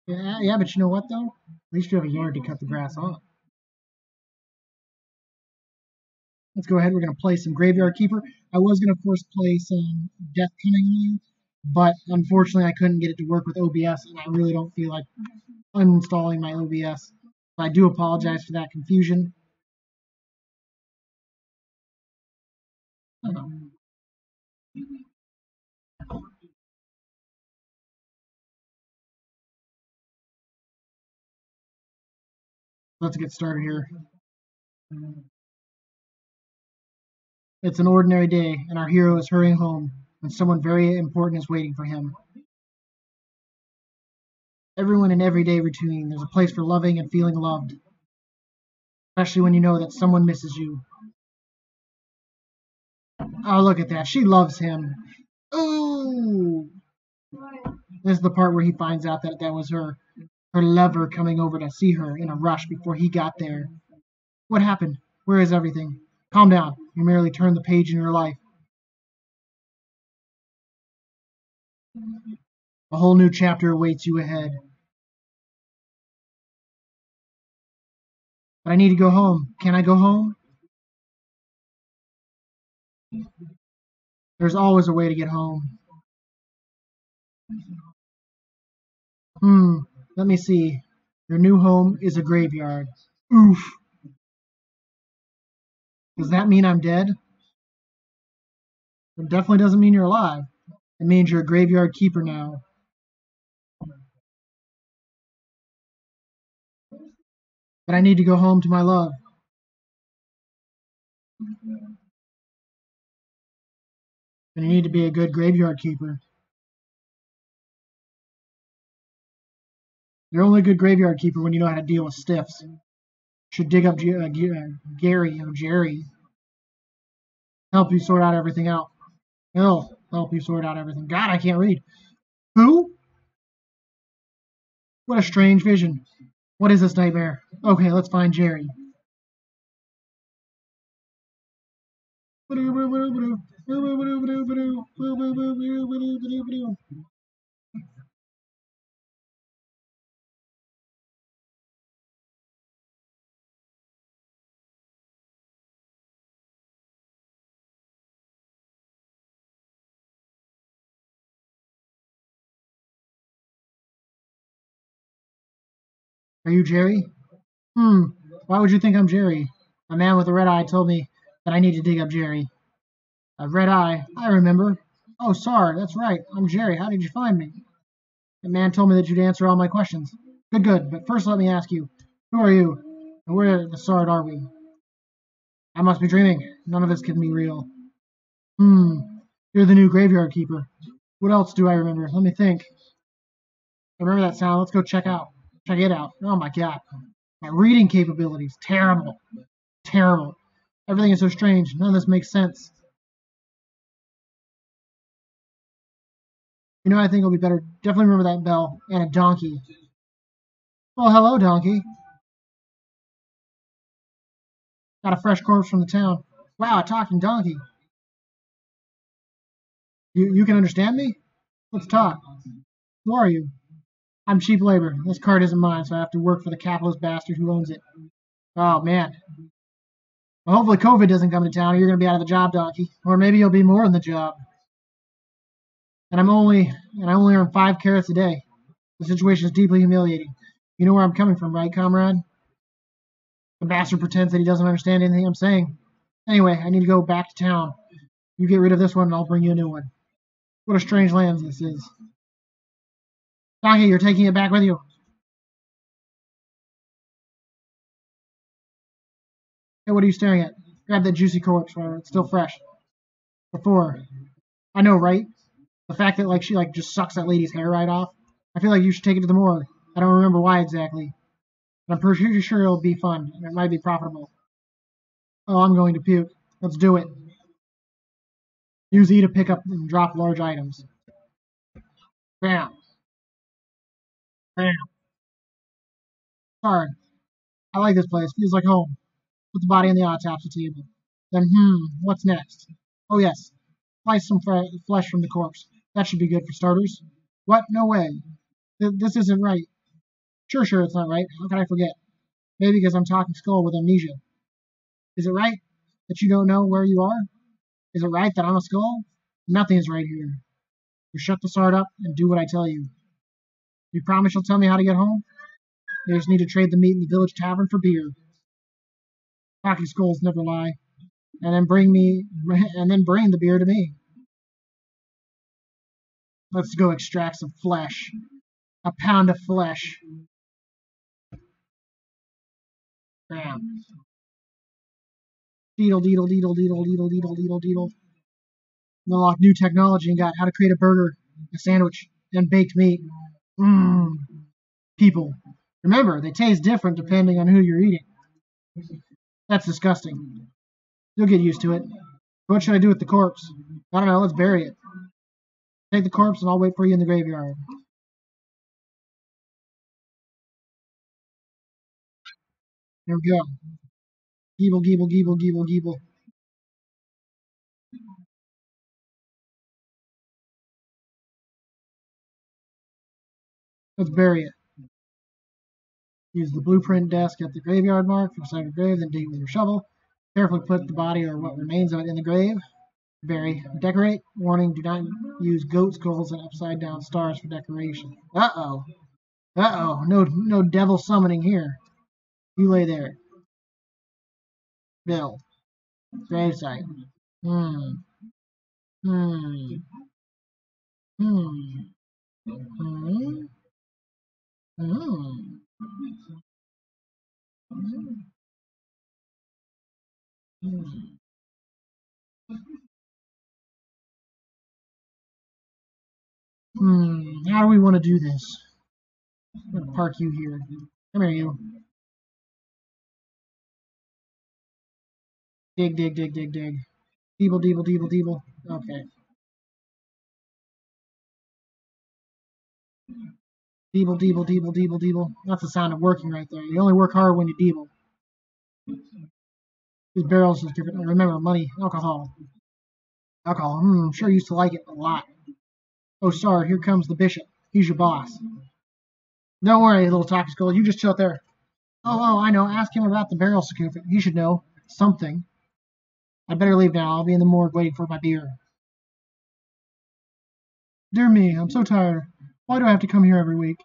Yeah, but you know what though? At least you have a yard to cut the grass on. Let's go ahead. We're going to play some Graveyard Keeper. I was going to first play some Death Coming earlier, but unfortunately I couldn't get it to work with OBS, and I really don't feel like uninstalling my OBS. So I do apologize for that confusion. Let's get started here. It's an ordinary day, and our hero is hurrying home when someone very important is waiting for him. Everyone in everyday routine, there's a place for loving and feeling loved, especially when you know that someone misses you. Oh, look at that. She loves him. Ooh! This is the part where he finds out that that was her lover coming over to see her in a rush before he got there. What happened? Where is everything? Calm down. You merely turned the page in your life. A whole new chapter awaits you ahead. But I need to go home. Can I go home? There's always a way to get home. Let me see. Your new home is a graveyard. Oof. Does that mean I'm dead? It definitely doesn't mean you're alive. It means you're a graveyard keeper now. But I need to go home to my love. And you need to be a good graveyard keeper. You're only a good graveyard keeper when you know how to deal with stiffs. Should dig up Jerry. Help you sort out everything out. He'll help you sort out everything. God, I can't read. Who? What a strange vision. What is this nightmare? Okay, let's find Jerry. Are you Jerry? Why would you think I'm Jerry? A man with a red eye told me that I need to dig up Jerry. A red eye? I remember. Oh, sorry, that's right. I'm Jerry. How did you find me? The man told me that you'd answer all my questions. Good. But first let me ask you, who are you? And where the Sard are we? I must be dreaming. None of this can be real. You're the new graveyard keeper. What else do I remember? Let me think. I remember that sound. Let's go check it out. Oh my god. My reading capabilities. Terrible. Terrible. Everything is so strange. None of this makes sense. You know, I think it'll be better. Definitely remember that bell and a donkey. Well, hello, donkey. Got a fresh corpse from the town. Wow, a talking donkey. You can understand me? Let's talk. Who are you? I'm cheap labor. This cart isn't mine, so I have to work for the capitalist bastard who owns it. Oh, man. Well, hopefully COVID doesn't come to town, or you're going to be out of the job, donkey. Or maybe you'll be more in the job. And I only earn 5 carrots a day. The situation is deeply humiliating. You know where I'm coming from, right, comrade? The bastard pretends that he doesn't understand anything I'm saying. Anyway, I need to go back to town. You get rid of this one, and I'll bring you a new one. What a strange land this is. Donkey, you're taking it back with you. Hey, what are you staring at? Grab that juicy corpse while it's still fresh. Before. I know, right? The fact that she just sucks that lady's hair right off. I feel like you should take it to the morgue. I don't remember why exactly. But I'm pretty sure it'll be fun, and it might be profitable. Oh, I'm going to puke. Let's do it. Use E to pick up and drop large items. Bam. Bam. Sorry. I like this place. Feels like home. Put the body on the autopsy table. Then, what's next? Oh, yes. Slice some flesh from the corpse. That should be good for starters. What? No way. This isn't right. Sure, it's not right. How can I forget? Maybe because I'm talking skull with amnesia. Is it right that you don't know where you are? Is it right that I'm a skull? Nothing is right here. You shut the sword up and do what I tell you. You promise you'll tell me how to get home? They just need to trade the meat in the village tavern for beer. Talking skulls never lie. And then bring the beer to me. Let's go extract some flesh. A pound of flesh. Bam. Deedle, deedle, deedle, deedle, deedle, deedle, deedle, deedle. Unlock new technology and got how to create a burger, a sandwich, and baked meat. Mmm. People. Remember, they taste different depending on who you're eating. That's disgusting. You'll get used to it. What should I do with the corpse? I don't know, let's bury it. Take the corpse and I'll wait for you in the graveyard. Here we go. Geeble, geeble, geeble, geeble, geeble. Let's bury it. Use the blueprint desk at the graveyard mark for beside the grave, then dig with your shovel. Carefully put the body or what remains of it in the grave. Bury. Decorate. Warning, do not use goat skulls and upside down stars for decoration. Uh-oh. Uh-oh. No devil summoning here. You lay there. Build. Gravesite. Hmm. Hmm. Hmm. Hmm. Hmm. Hmm. How do we want to do this? I'm going to park you here. Come here, you. Dig, dig, dig, dig, dig. Deeble, deeble, deeble, deeble. Okay. Deeble, deeble, deeble, deeble, deeble. That's the sound of working right there. You only work hard when you deeble. These barrels is different. Remember, money, alcohol. Alcohol. Sure used to like it a lot. Oh, sorry, here comes the bishop. He's your boss. Don't worry, little talking skull. You just chill out there. I know. Ask him about the barrel certificate. He should know something. I better leave now. I'll be in the morgue waiting for my beer. Dear me, I'm so tired. Why do I have to come here every week?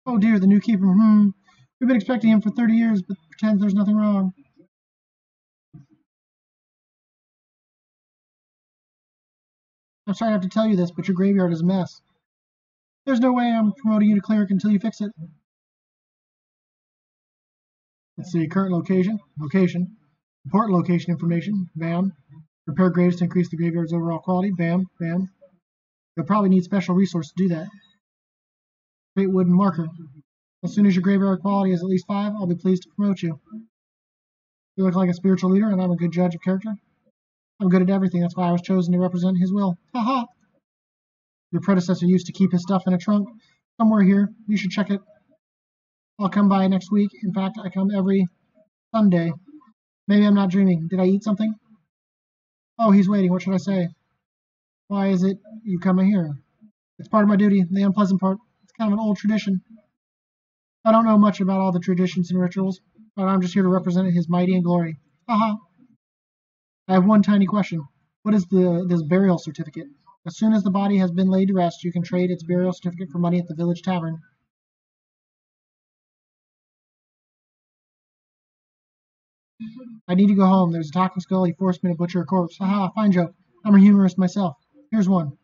Oh dear, the new keeper. We've been expecting him for 30 years, but pretends there's nothing wrong. I'm sorry I have to tell you this, but your graveyard is a mess. There's no way I'm promoting you to cleric until you fix it. Let's see, current location. Location. Important location information. Bam. Repair graves to increase the graveyard's overall quality. Bam. Bam. You'll probably need special resource to do that. Create wooden marker. As soon as your graveyard quality is at least 5, I'll be pleased to promote you. You look like a spiritual leader, and I'm a good judge of character. I'm good at everything. That's why I was chosen to represent his will. Haha. Your predecessor used to keep his stuff in a trunk somewhere here. You should check it. I'll come by next week. In fact, I come every Sunday. Maybe I'm not dreaming. Did I eat something? Oh, he's waiting. What should I say? Why is it you come here? It's part of my duty, the unpleasant part. It's kind of an old tradition. I don't know much about all the traditions and rituals, but I'm just here to represent his mighty and glory. Haha. I have one tiny question. What is this burial certificate? As soon as the body has been laid to rest, you can trade its burial certificate for money at the village tavern. I need to go home. There's a talking skull. He forced me to butcher a corpse. Haha, fine joke. I'm a humorist myself. Here's one.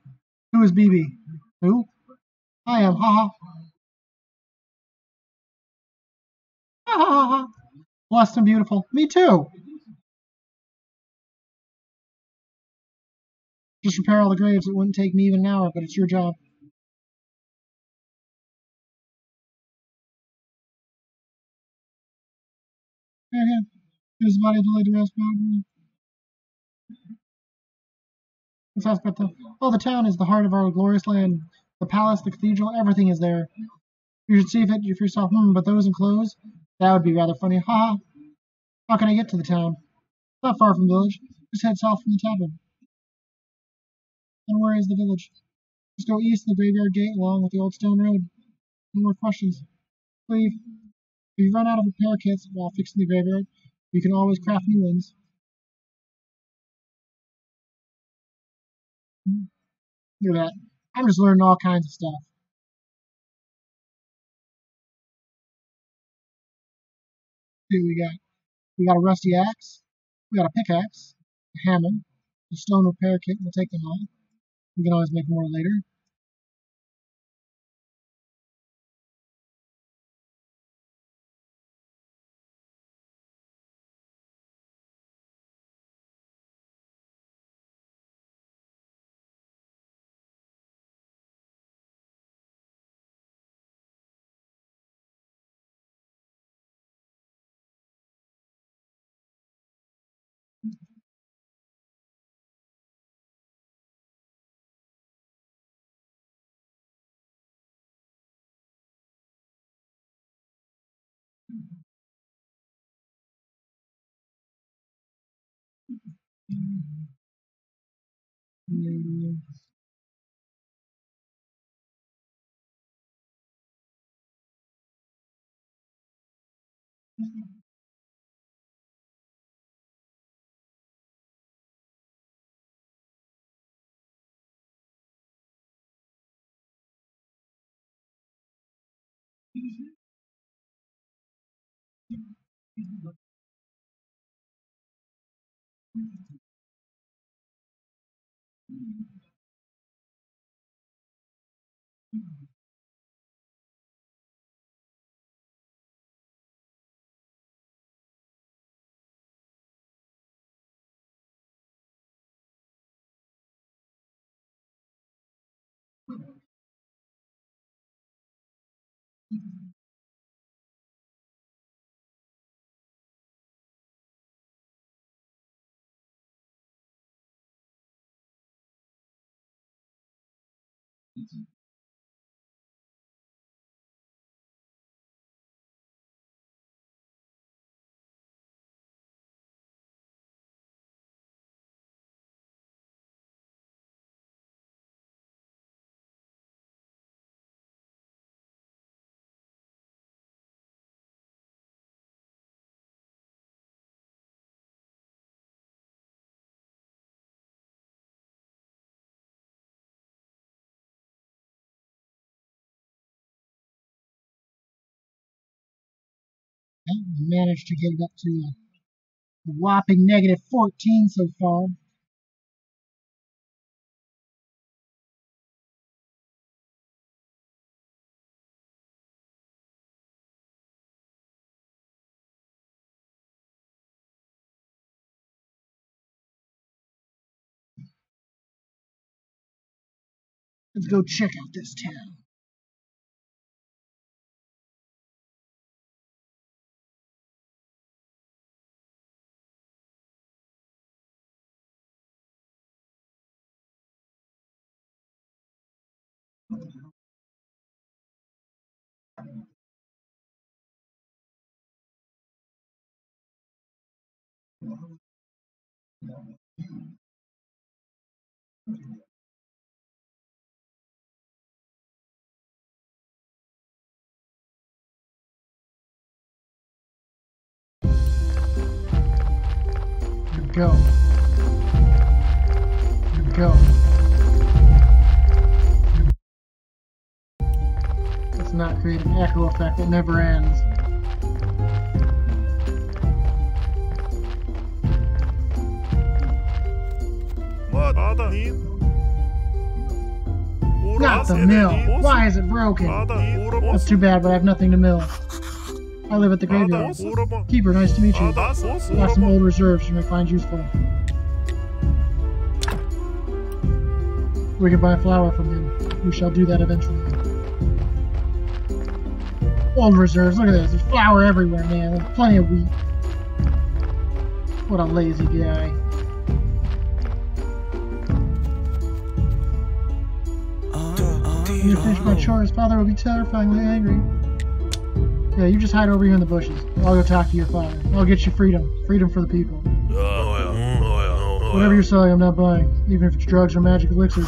Who is BB? Who? I am. Haha. Ha ha ha ha. Blessed and beautiful. Me too. Just repair all the graves. It wouldn't take me even an hour, but it's your job. Yeah. Here's the body of the lady rest. Let's ask about the. Oh, the town is the heart of our glorious land. The palace, the cathedral, everything is there. You should see if it for yourself. But those in clothes? That would be rather funny. Haha. How can I get to the town? Not far from the village. Just head south from the tavern. And where is the village? Just go east of the graveyard gate along with the old stone road. No more questions. Leave. If you run out of repair kits while fixing the graveyard, you can always craft new ones. Look at that. I'm just learning all kinds of stuff. See what we got. We got a rusty axe. We got a pickaxe. A hammer. A stone repair kit. We'll take them all. We can always make more later. Mm. Well, we managed to get it up to a whopping -14 so far. Let's go check out this town. Here we go. Here we go. Let's not create an echo effect that never ends. Not the mill. Why is it broken? That's too bad, but I have nothing to mill. I live at the graveyard. Keeper, nice to meet you. I have some old reserves you may find useful. We can buy flour from him. We shall do that eventually. Old reserves, look at this. There's flour everywhere, man. There's plenty of wheat. What a lazy guy. When you finish my chores, father will be terrifyingly angry. Yeah, you just hide over here in the bushes. I'll go talk to your father. I'll get you freedom. Freedom for the people. Whatever you're selling, I'm not buying, even if it's drugs or magic elixirs.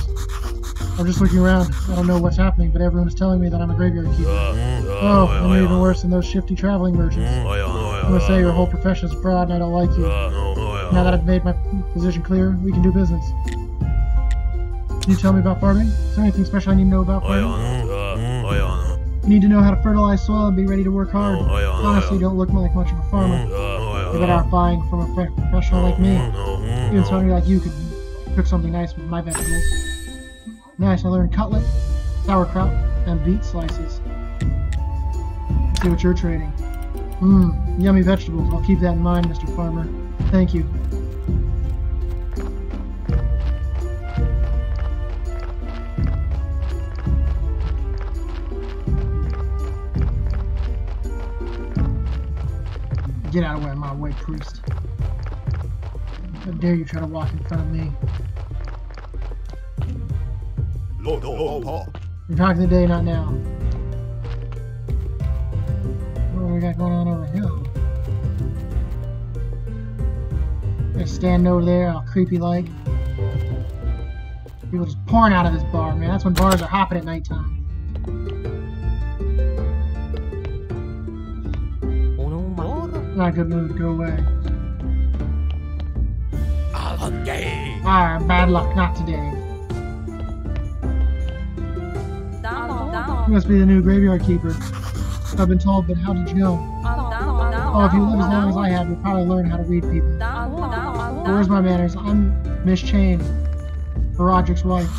I'm just looking around. I don't know what's happening, but everyone is telling me that I'm a graveyard keeper. Oh, and you're even worse than those shifty traveling merchants. I'm gonna say your whole profession is a fraud and I don't like you. Now that I've made my position clear, we can do business. Can you tell me about farming? Is there anything special I need to know about farming? You need to know how to fertilize soil and be ready to work hard. Honestly, you don't look like much of a farmer. You're better off buying from a professional like me. Even somebody like you could cook something nice with my vegetables. Nice, I learned cutlet, sauerkraut, and beet slices. Let's see what you're trading. Yummy vegetables. I'll keep that in mind, Mr. Farmer. Thank you. Get out of my way, priest. How dare you try to walk in front of me? You're talking today, not now. What do we got going on over here? They're standing over there, all creepy like. People just pouring out of this bar, man. That's when bars are hopping at nighttime. Not a good mood, go away. Alright, bad luck, not today. You must be the new graveyard keeper. I've been told, but how did you know? Oh, if you live as long as I have, you'll probably learn how to read people. Where's my manners? I'm Miss Chain, Roderick's wife.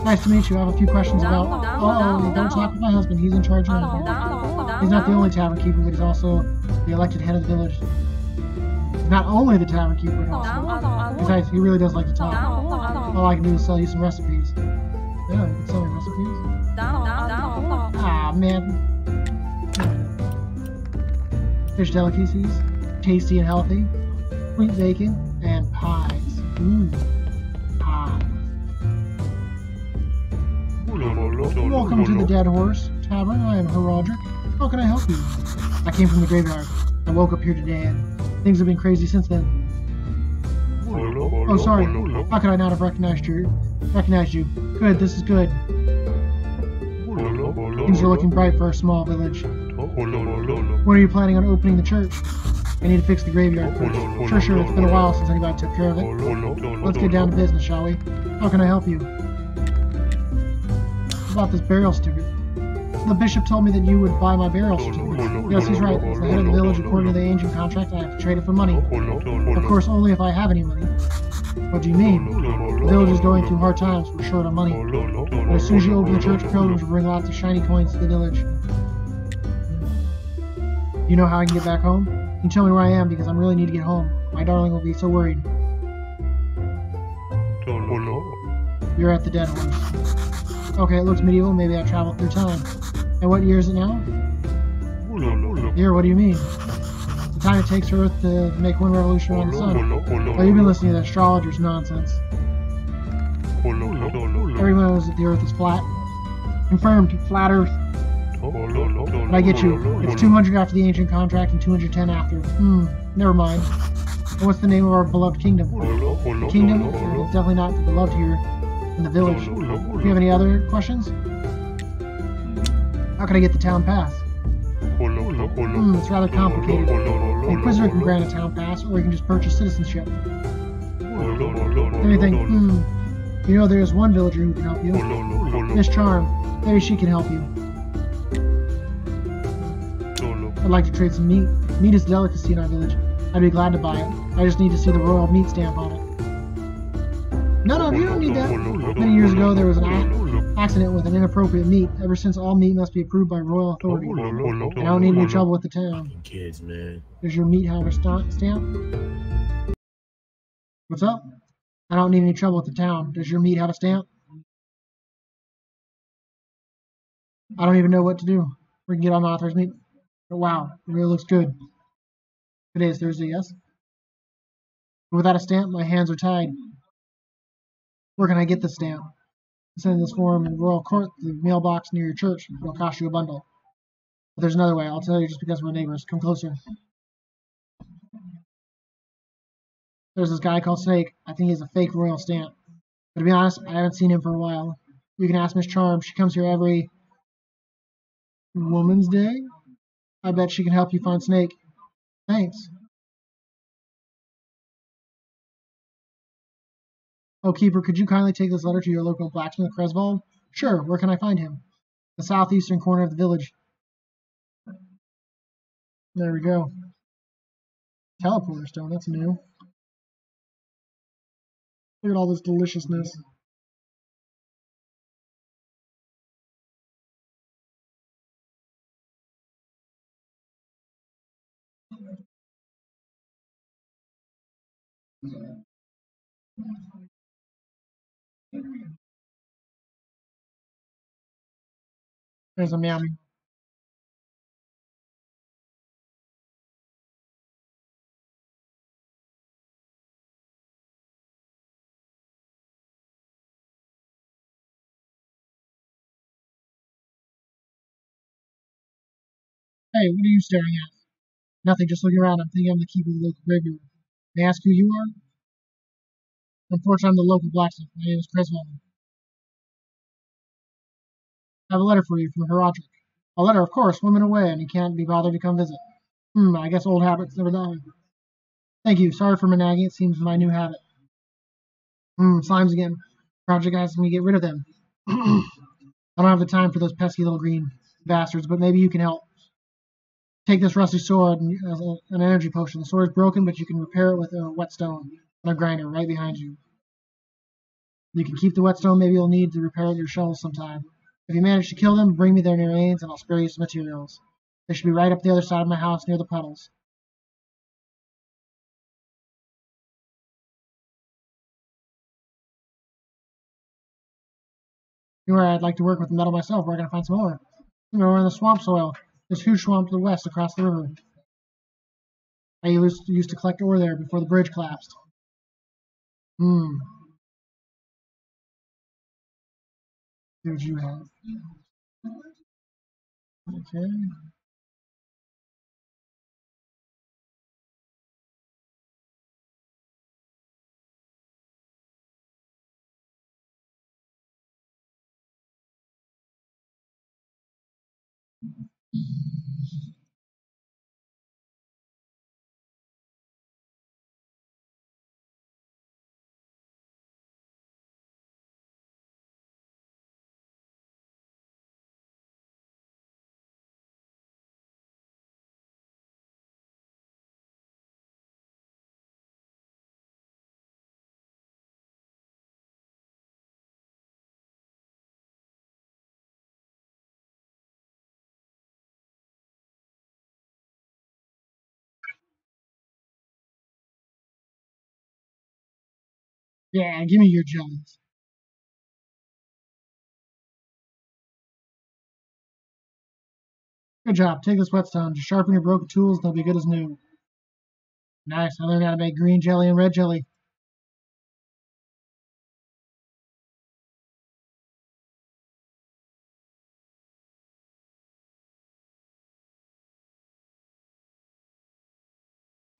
Nice to meet you. I have a few questions about... Oh, don't talk with my husband. He's in charge of everything. He's not the only tavern keeper, but he's also the elected head of the village. He's not only the tavern keeper, but also. Besides, he really does like to talk. All I can do is sell you some recipes. Yeah, you can sell me recipes? Ah, man. Fish delicacies, tasty and healthy, sweet bacon, and pies. Pies. Welcome to the Dead Horse Tavern. I am Roderick. How can I help you? I came from the graveyard. I woke up here today, and things have been crazy since then. Oh, sorry. How could I not have recognized you? Good, this is good. Things are looking bright for our small village. When are you planning on opening the church? I need to fix the graveyard first. Sure, it's been a while since anybody took care of it. Let's get down to business, shall we? How can I help you? About this burial certificate. The bishop told me that you would buy my burial certificate. Yes, he's right. As the head of the village, according to the ancient contract, I have to trade it for money. Of course, only if I have any money. What do you mean? The village is going through hard times. We're short on money. But as soon as you open the church, pilgrims will bring lots of shiny coins to the village. You know how I can get back home? You can tell me where I am because I really need to get home. My darling will be so worried. You're at the Dead Horse. Okay, it looks medieval. Maybe I traveled through time. And what year is it now? Year, what do you mean? The time it takes for Earth to make one revolution around the sun. Oh, you've been listening to that astrologer's nonsense. Everyone knows that the Earth is flat. Confirmed, flat Earth. But I get you. It's 200 after the ancient contract and 210 after. Never mind. And what's the name of our beloved kingdom? The kingdom? It's definitely not beloved here in the village. Do you have any other questions? How can I get the town pass? It's rather complicated. The Inquisitor can grant a town pass, or you can just purchase citizenship. Anything? You know there's one villager who can help you. Miss Charm. Maybe she can help you. I'd like to trade some meat. Meat is a delicacy in our village. I'd be glad to buy it. I just need to see the royal meat stamp on it. No, you don't need that. Many years ago, there was an accident with an inappropriate meat. Ever since, all meat must be approved by royal authority. And I don't need any trouble with the town. Kids, man. Does your meat have a stamp? What's up? I don't need any trouble with the town. Does your meat have a stamp? I don't even know what to do. We can get unauthorized meat. But wow, it really looks good. Today is Thursday, yes? But without a stamp, my hands are tied. Where can I get the stamp? Send this form in Royal Court to the mailbox near your church. It'll cost you a bundle. But there's another way. I'll tell you just because we're neighbors. Come closer. There's this guy called Snake. I think he's a fake royal stamp. But to be honest, I haven't seen him for a while. You can ask Miss Charm. She comes here every Woman's Day. I bet she can help you find Snake. Thanks. Oh, Keeper, could you kindly take this letter to your local blacksmith, Creswald? Sure. Where can I find him? The southeastern corner of the village. There we go. Teleporter stone. That's new. Look at all this deliciousness. There's a meow. Hey, what are you staring at? Nothing, just looking around. I'm thinking I'm the keeper of the local graveyard. May I ask who you are? Unfortunately, I'm the local blacksmith. My name is Creswell. I have a letter for you from Herodric. A letter, of course, women away, and he can't be bothered to come visit. I guess old habits never die. Thank you. Sorry for my nagging. It seems my new habit. Slimes again. Project asking me to get rid of them. I don't have the time for those pesky little green bastards, but maybe you can help. Take this rusty sword as an energy potion. The sword is broken, but you can repair it with a whetstone and a grinder right behind you. You can keep the whetstone. Maybe you'll need to repair your shovels sometime. If you manage to kill them, bring me their remains, and I'll spare you some materials. They should be right up the other side of my house near the puddles. Anywhere I'd like to work with the metal myself, where I can find some more. We're in the swamp soil. There's huge swamp to the west across the river. I used to collect ore there before the bridge collapsed. Hmm. See what you have. Okay. Yeah, give me your jellies. Good job. Take this whetstone. Just sharpen your broken tools, they'll be good as new. Nice. I learned how to make green jelly and red jelly.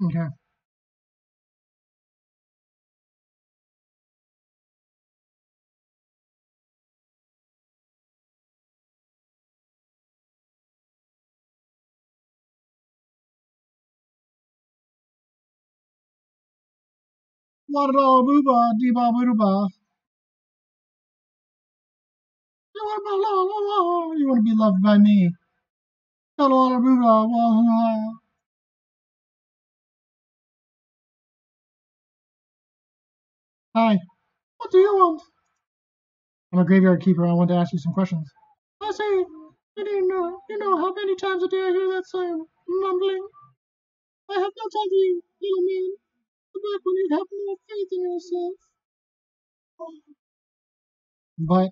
Okay. La da da booba dee ba boo ba. You want to be loved by me. La da da boo ba. Hi. What do you want? I'm a graveyard keeper. I want to ask you some questions. I say, I didn't know. You know how many times a day I hear that same mumbling? I have no time for you, little man. Go back when you have more faith in yourself. But,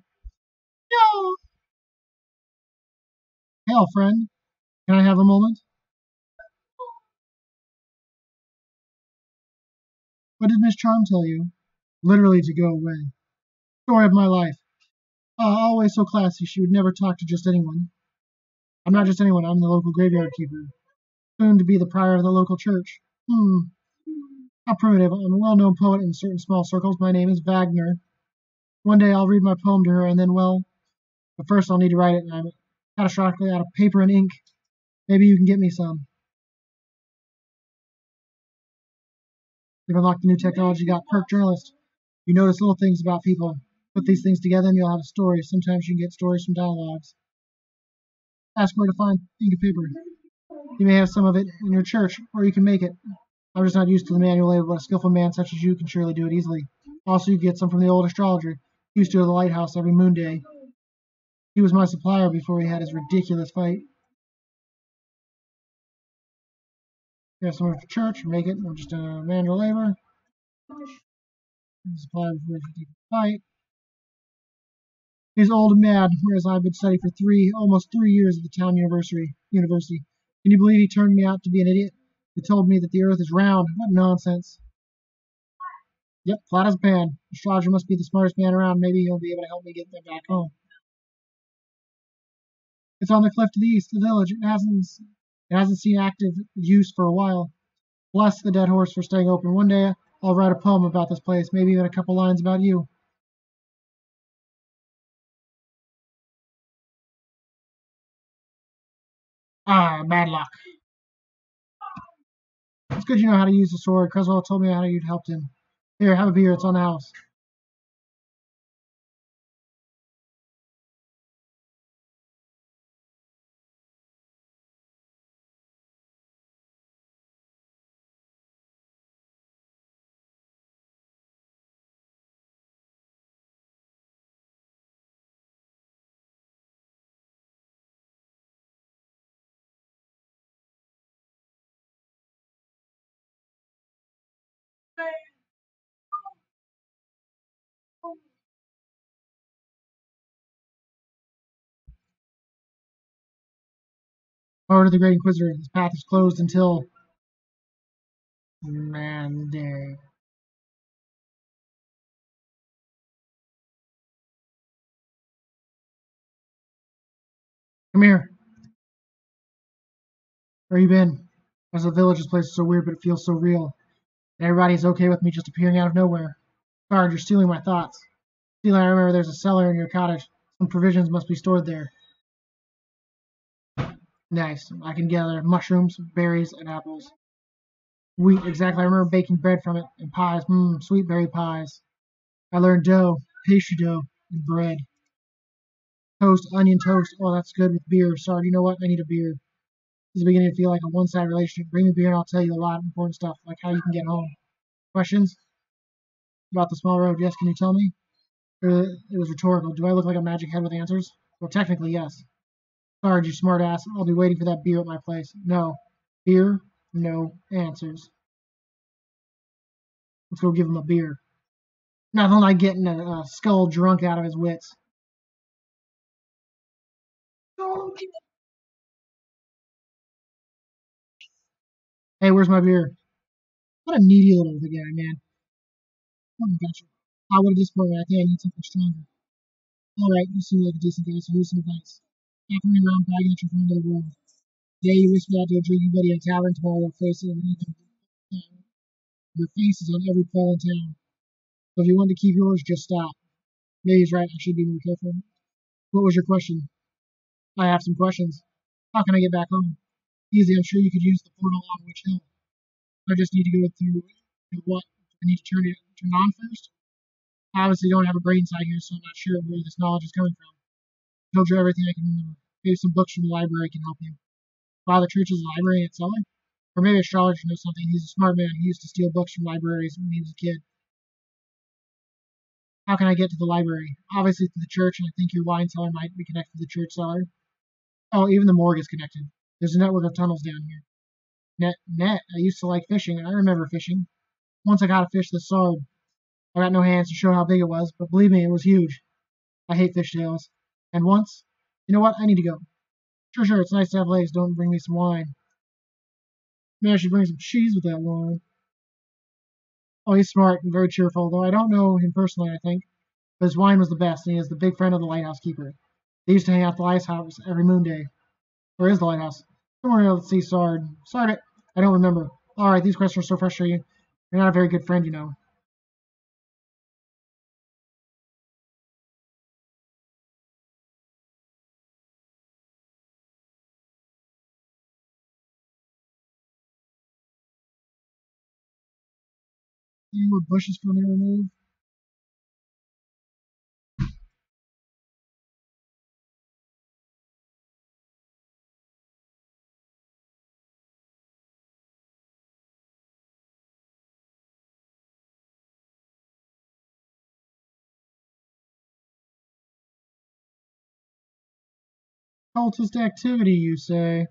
yeah. Hell, friend. Can I have a moment? What did Miss Charm tell you? Literally to go away. Story of my life. Always so classy. She would never talk to just anyone. I'm not just anyone. I'm the local graveyard keeper. Soon to be the prior of the local church. Hmm. How primitive. I'm a well-known poet in certain small circles. My name is Wagner. One day I'll read my poem to her, and then, well, but first I'll need to write it, and I'm catastrophically out of paper and ink. Maybe you can get me some. You've unlocked the new technology you got. Perk journalist. You notice little things about people. Put these things together and you'll have a story. Sometimes you can get stories from dialogues. Ask where to find ink and paper. You may have some of it in your church, or you can make it. I'm just not used to the manual labor, but a skillful man such as you can surely do it easily. Also, you get some from the old astrologer. He used to go to the lighthouse every moon day. He was my supplier before he had his ridiculous fight. You have some of your church, make it. I'm just a manual labor. Supplier before his ridiculous fight. He's old and mad, whereas I've been studying for almost 3 years at the town university. Can you believe he turned me out to be an idiot? He told me that the earth is round. What nonsense. Yep, flat as a pan. Astrologer must be the smartest man around. Maybe he'll be able to help me get back home. It's on the cliff to the east, the village. It hasn't seen active use for a while. Bless the dead horse for staying open. One day I'll write a poem about this place, maybe even a couple lines about you. Ah, bad luck. It's good you know how to use the sword. Creswell told me how you'd helped him. Here, have a beer. It's on the house. Over to the Great Inquisitor. His path is closed until Monday. Come here. Where you been? As the village, this place is so weird, but it feels so real. And everybody's okay with me just appearing out of nowhere. Bard, you're stealing my thoughts. Stealing, I remember there's a cellar in your cottage. Some provisions must be stored there. Nice. I can gather mushrooms, berries, and apples. Wheat, exactly. I remember baking bread from it, and pies. Sweet berry pies. I learned dough, pastry dough, and bread. Toast, onion toast. Oh, that's good with beer. Sorry, you know what? I need a beer. This is beginning to feel like a one-sided relationship. Bring me beer and I'll tell you a lot of important stuff, like how you can get home. Questions about the small road? Yes, can you tell me? It was rhetorical. Do I look like a magic head with answers? Well, technically, yes. Sorry, you smartass. I'll be waiting for that beer at my place. No. Beer, no answers. Let's go give him a beer. Nothing like getting a skull drunk out of his wits. Hey, where's my beer? What a needy little guy, man. Oh, gotcha. How would a disappointment? I think I need something stronger. All right, you seem like a decent guy, so here's some advice. Stop running around bragging that you're from another world. Today you whisper out to a drinking buddy in a tavern, tomorrow you'll face it, and even your face is on every pole in town. So if you want to keep yours, just stop. Maybe he's right, I should be more careful. What was your question? I have some questions. How can I get back home? Easy, I'm sure you could use the portal on Witch Hill. I just need to go through what? I need to turn on first? Obviously, don't have a brain side here, so I'm not sure where this knowledge is coming from. I told you everything I can remember. Maybe some books from the library can help you. Wow, the church is a library in itself? Or maybe astrologer knows something. He's a smart man. He used to steal books from libraries when he was a kid. How can I get to the library? Obviously, to the church, and I think your wine cellar might be connected to the church cellar. Oh, even the morgue is connected. There's a network of tunnels down here. Net. I used to like fishing. I remember fishing. Once I got a fish this hard. I got no hands to show how big it was, but believe me, it was huge. I hate fish tails. And once, you know what? I need to go. Sure, it's nice to have legs. Don't bring me some wine. Maybe I should bring some cheese with that wine. Oh, he's smart and very cheerful, though I don't know him personally, I think. But his wine was the best, and he is the big friend of the lighthouse keeper. They used to hang out at the lighthouse every moon day. Where is the lighthouse? Somewhere else, see Sard. Sard it. I don't remember. Alright, these questions are so frustrating. You're not a very good friend, you know. Any more bushes for me to remove? Cultist activity, you say?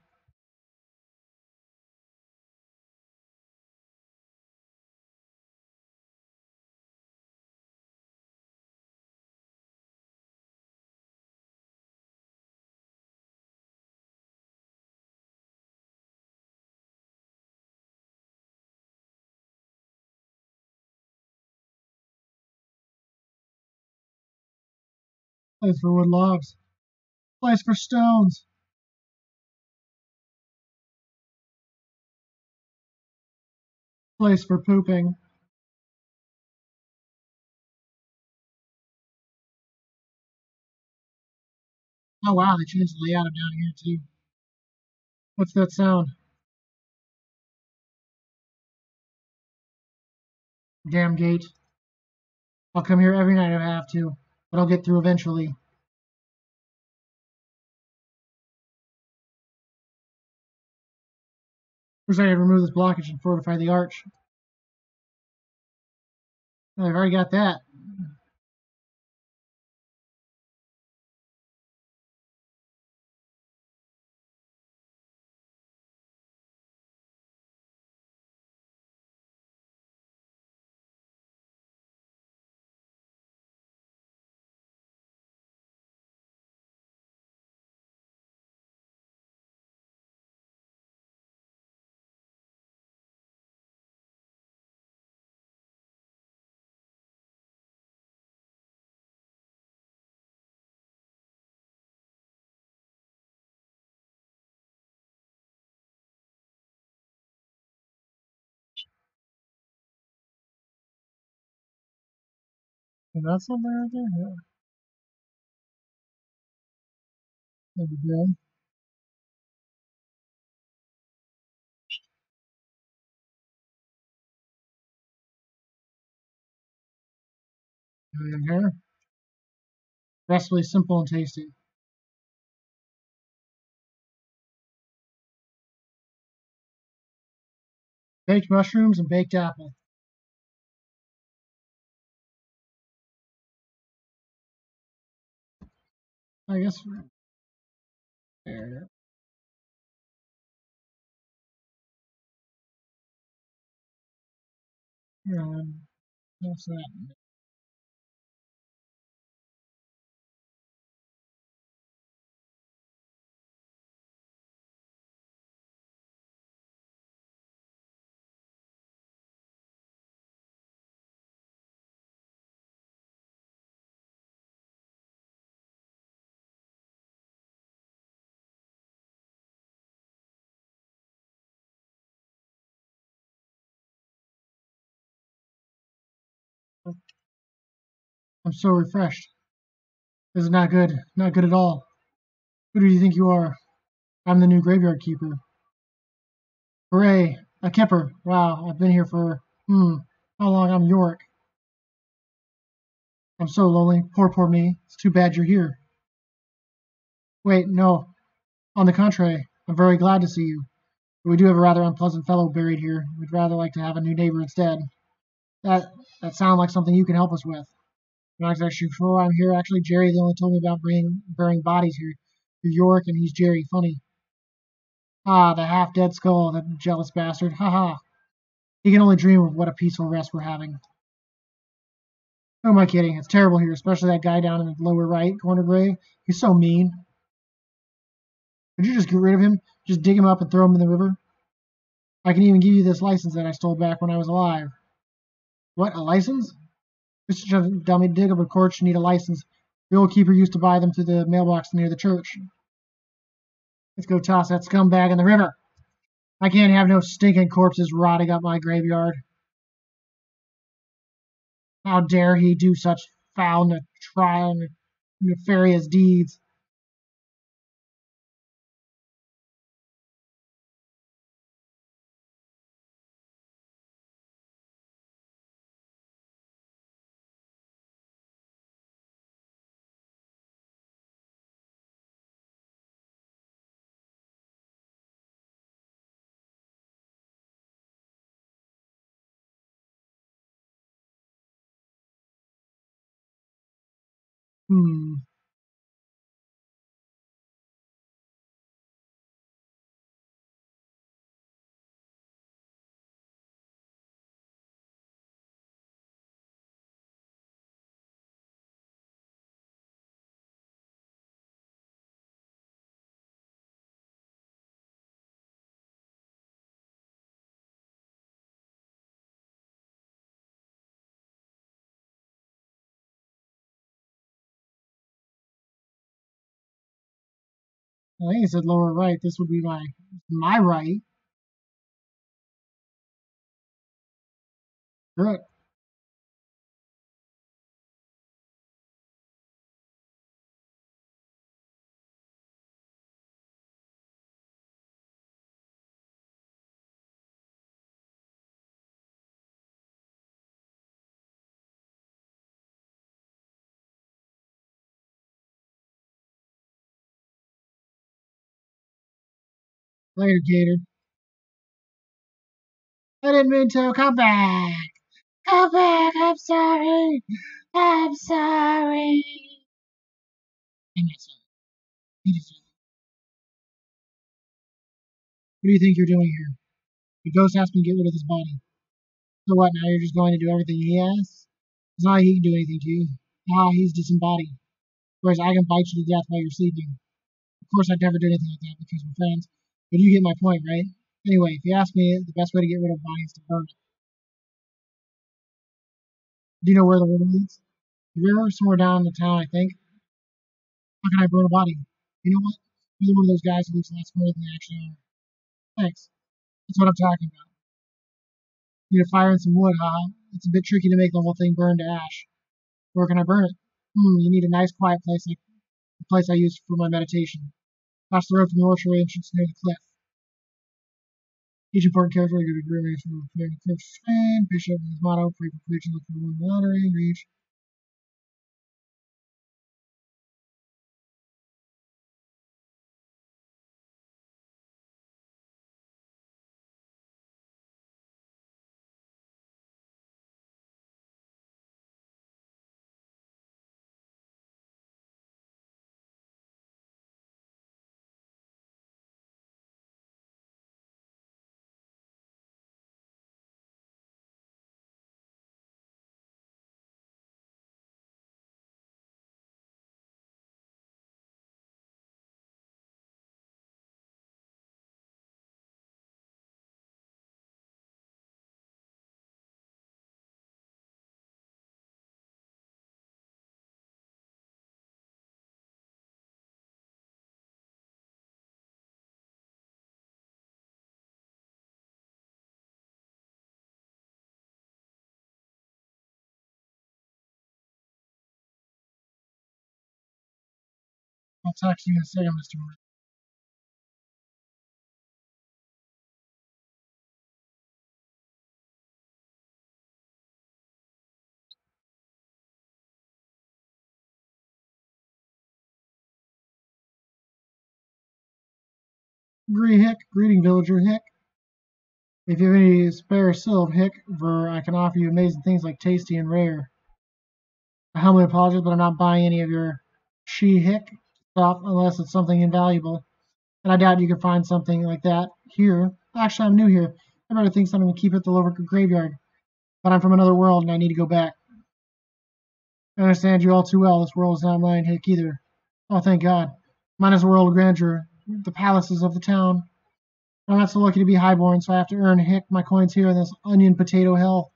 Place for wood logs. Place for stones. Place for pooping. Oh wow, they changed the layout of down here too. What's that sound? Damn gate. I'll come here every night if I have to, but I'll get through eventually. First, I gotta remove this blockage and fortify the arch. Oh, I've already got that. Is that something right there? Yeah, there we go. And here, restfully simple and tasty. Baked mushrooms and baked apple. I guess there. What's that? I'm so refreshed. This is not good. Not good at all. Who do you think you are? I'm the new graveyard keeper. Hooray! A Kipper. Wow, I've been here for, how long? I'm Yorick. I'm so lonely. Poor me. It's too bad you're here. Wait, no. On the contrary, I'm very glad to see you. But we do have a rather unpleasant fellow buried here. We'd rather like to have a new neighbor instead. That that sounds like something you can help us with. I'm not exactly sure why I'm here. Actually, Jerry they only told me about burying bodies here. You're Yorick and he's Jerry. Funny. Ah, the half-dead skull, that jealous bastard. Ha ha. He can only dream of what a peaceful rest we're having. Who am I kidding? It's terrible here, especially that guy down in the lower right corner grave. He's so mean. Could you just get rid of him? Just dig him up and throw him in the river? I can even give you this license that I stole back when I was alive. What, a license? Just to tell me to dig up a corpse, you need a license. The old keeper used to buy them through the mailbox near the church. Let's go toss that scumbag in the river. I can't have no stinking corpses rotting up my graveyard. How dare he do such foul, nefarious deeds? Hmm. I think it said lower right. This would be my right. Good. Later, Gator. I didn't mean to. Come back. Come back. I'm sorry. I'm sorry. I'm not sorry. You deserve it. What do you think you're doing here? The ghost asked me to get rid of this body. So what, now you're just going to do everything he asks? It's not like he can do anything to you. Ah, he's disembodied. Whereas I can bite you to death while you're sleeping. Of course, I'd never do anything like that because we're friends. But you get my point, right? Anyway, if you ask me, the best way to get rid of a body is to burn it. Do you know where the river leads? The river? Somewhere down in the town, I think. How can I burn a body? You know what? You're one of those guys who looks a lot smarter than they actually are. Thanks. That's what I'm talking about. You need a fire and some wood, haha. It's a bit tricky to make the whole thing burn to ash. Where can I burn it? You need a nice quiet place like the place I use for my meditation. Across the road from the orchard entrance near the cliff. Each important character will give a great range from preparing the cliff strain, bishop and his motto, pray for preaching, look for one lottery, reach. I'll talk to you in a second, Mr. Greeting villager Hick. If you have any spare silver, Hick, for I can offer you amazing things like tasty and rare. I humbly apologize, but I'm not buying any of your she Hick stuff unless it's something invaluable. And I doubt you can find something like that here. Actually, I'm new here. I better think something to keep at the lower graveyard. But I'm from another world and I need to go back. I understand you all too well. This world is not mine, Hick, either. Oh, thank God. Mine is a world of grandeur, the palaces of the town. I'm not so lucky to be highborn, so I have to earn Hick my coins here in this onion potato hell.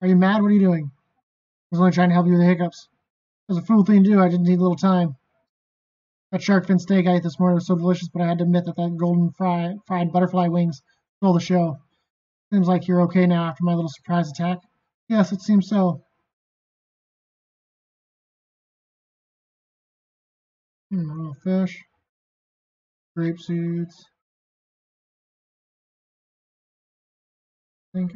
Are you mad? What are you doing? I was only trying to help you with the hiccups. It was a fool thing to do. I just need a little time. That shark fin steak I ate this morning was so delicious, but I had to admit that golden fried butterfly wings Stole the show. Seems like you're okay now after my little surprise attack. Yes, it seems so. Little fish, grape seeds. I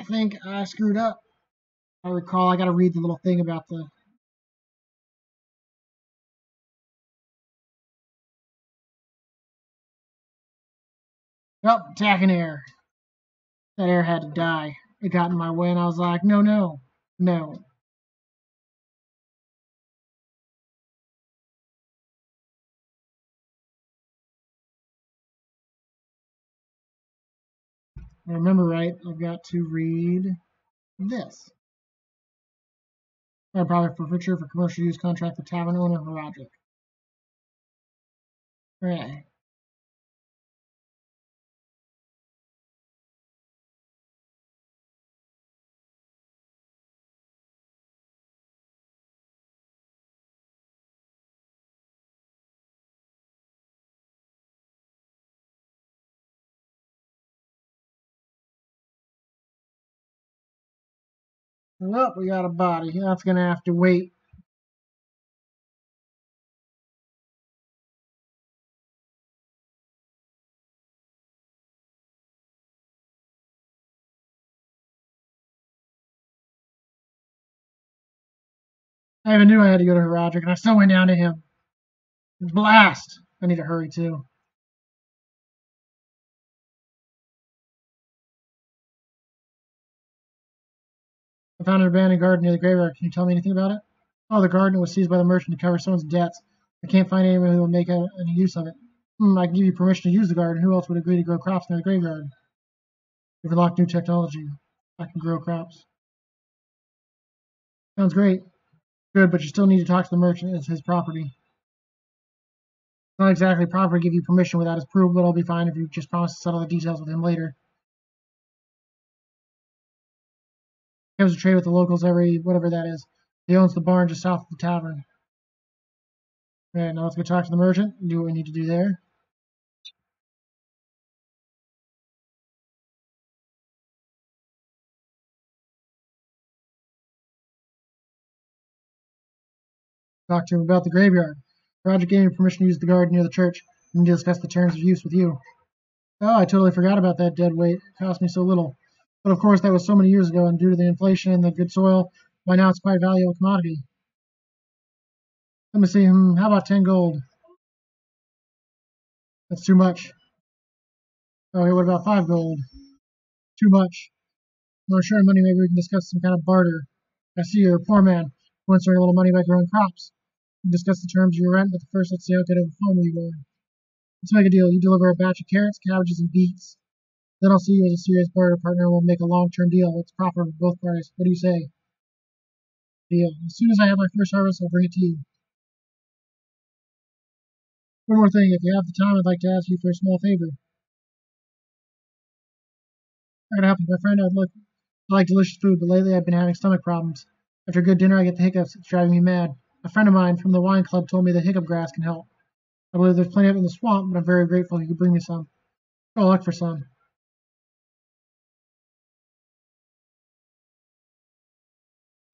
think I screwed up. I recall I got to read the little thing about the. Oh, attacking air. That air had to die. It got in my way, and I was like, no, no, no. I remember right. I've got to read this. Probably for sure for commercial use contract for tavern owner Roderick. Right. Well, we got a body. That's gonna have to wait. I even knew I had to go to Roderick, and I still went down to him. Blast! I need to hurry too. I found an abandoned garden near the graveyard. Can you tell me anything about it? Oh, the garden was seized by the merchant to cover someone's debts. I can't find anyone who will make any use of it. I can give you permission to use the garden. Who else would agree to grow crops near the graveyard? We've unlocked new technology. I can grow crops. Sounds great. Good, but you still need to talk to the merchant. It's his property. It's not exactly proper to give you permission without his proof, but I'll be fine if you just promise to settle the details with him later. He has a trade with the locals every whatever that is. He owns the barn just south of the tavern. Okay, now let's go talk to the merchant and do what we need to do there. Talk to him about the graveyard. Roger gave me permission to use the garden near the church and to discuss the terms of use with you. Oh, I totally forgot about that dead weight. It cost me so little. But of course, that was so many years ago, and due to the inflation and the good soil, by now it's quite a valuable commodity. Let me see. How about 10 gold? That's too much. Okay, what about 5 gold? Too much. No, sure, money. Maybe we can discuss some kind of barter. I see you're a poor man who wants to earn a little money by growing crops. We can discuss the terms of your rent, but first let's see how good of a farmer you are. Let's make a deal. You deliver a batch of carrots, cabbages, and beets. Then I'll see you as a serious barter partner and we'll make a long-term deal. It's profitable for both parties. What do you say? Deal. As soon as I have my first harvest, I'll bring it to you. One more thing. If you have the time, I'd like to ask you for a small favor. I'm gonna help you, my friend. I like delicious food, but lately I've been having stomach problems. After a good dinner, I get the hiccups. It's driving me mad. A friend of mine from the wine club told me that hiccup grass can help. I believe there's plenty of it in the swamp, but I'm very grateful if you could bring me some. I'll look for some.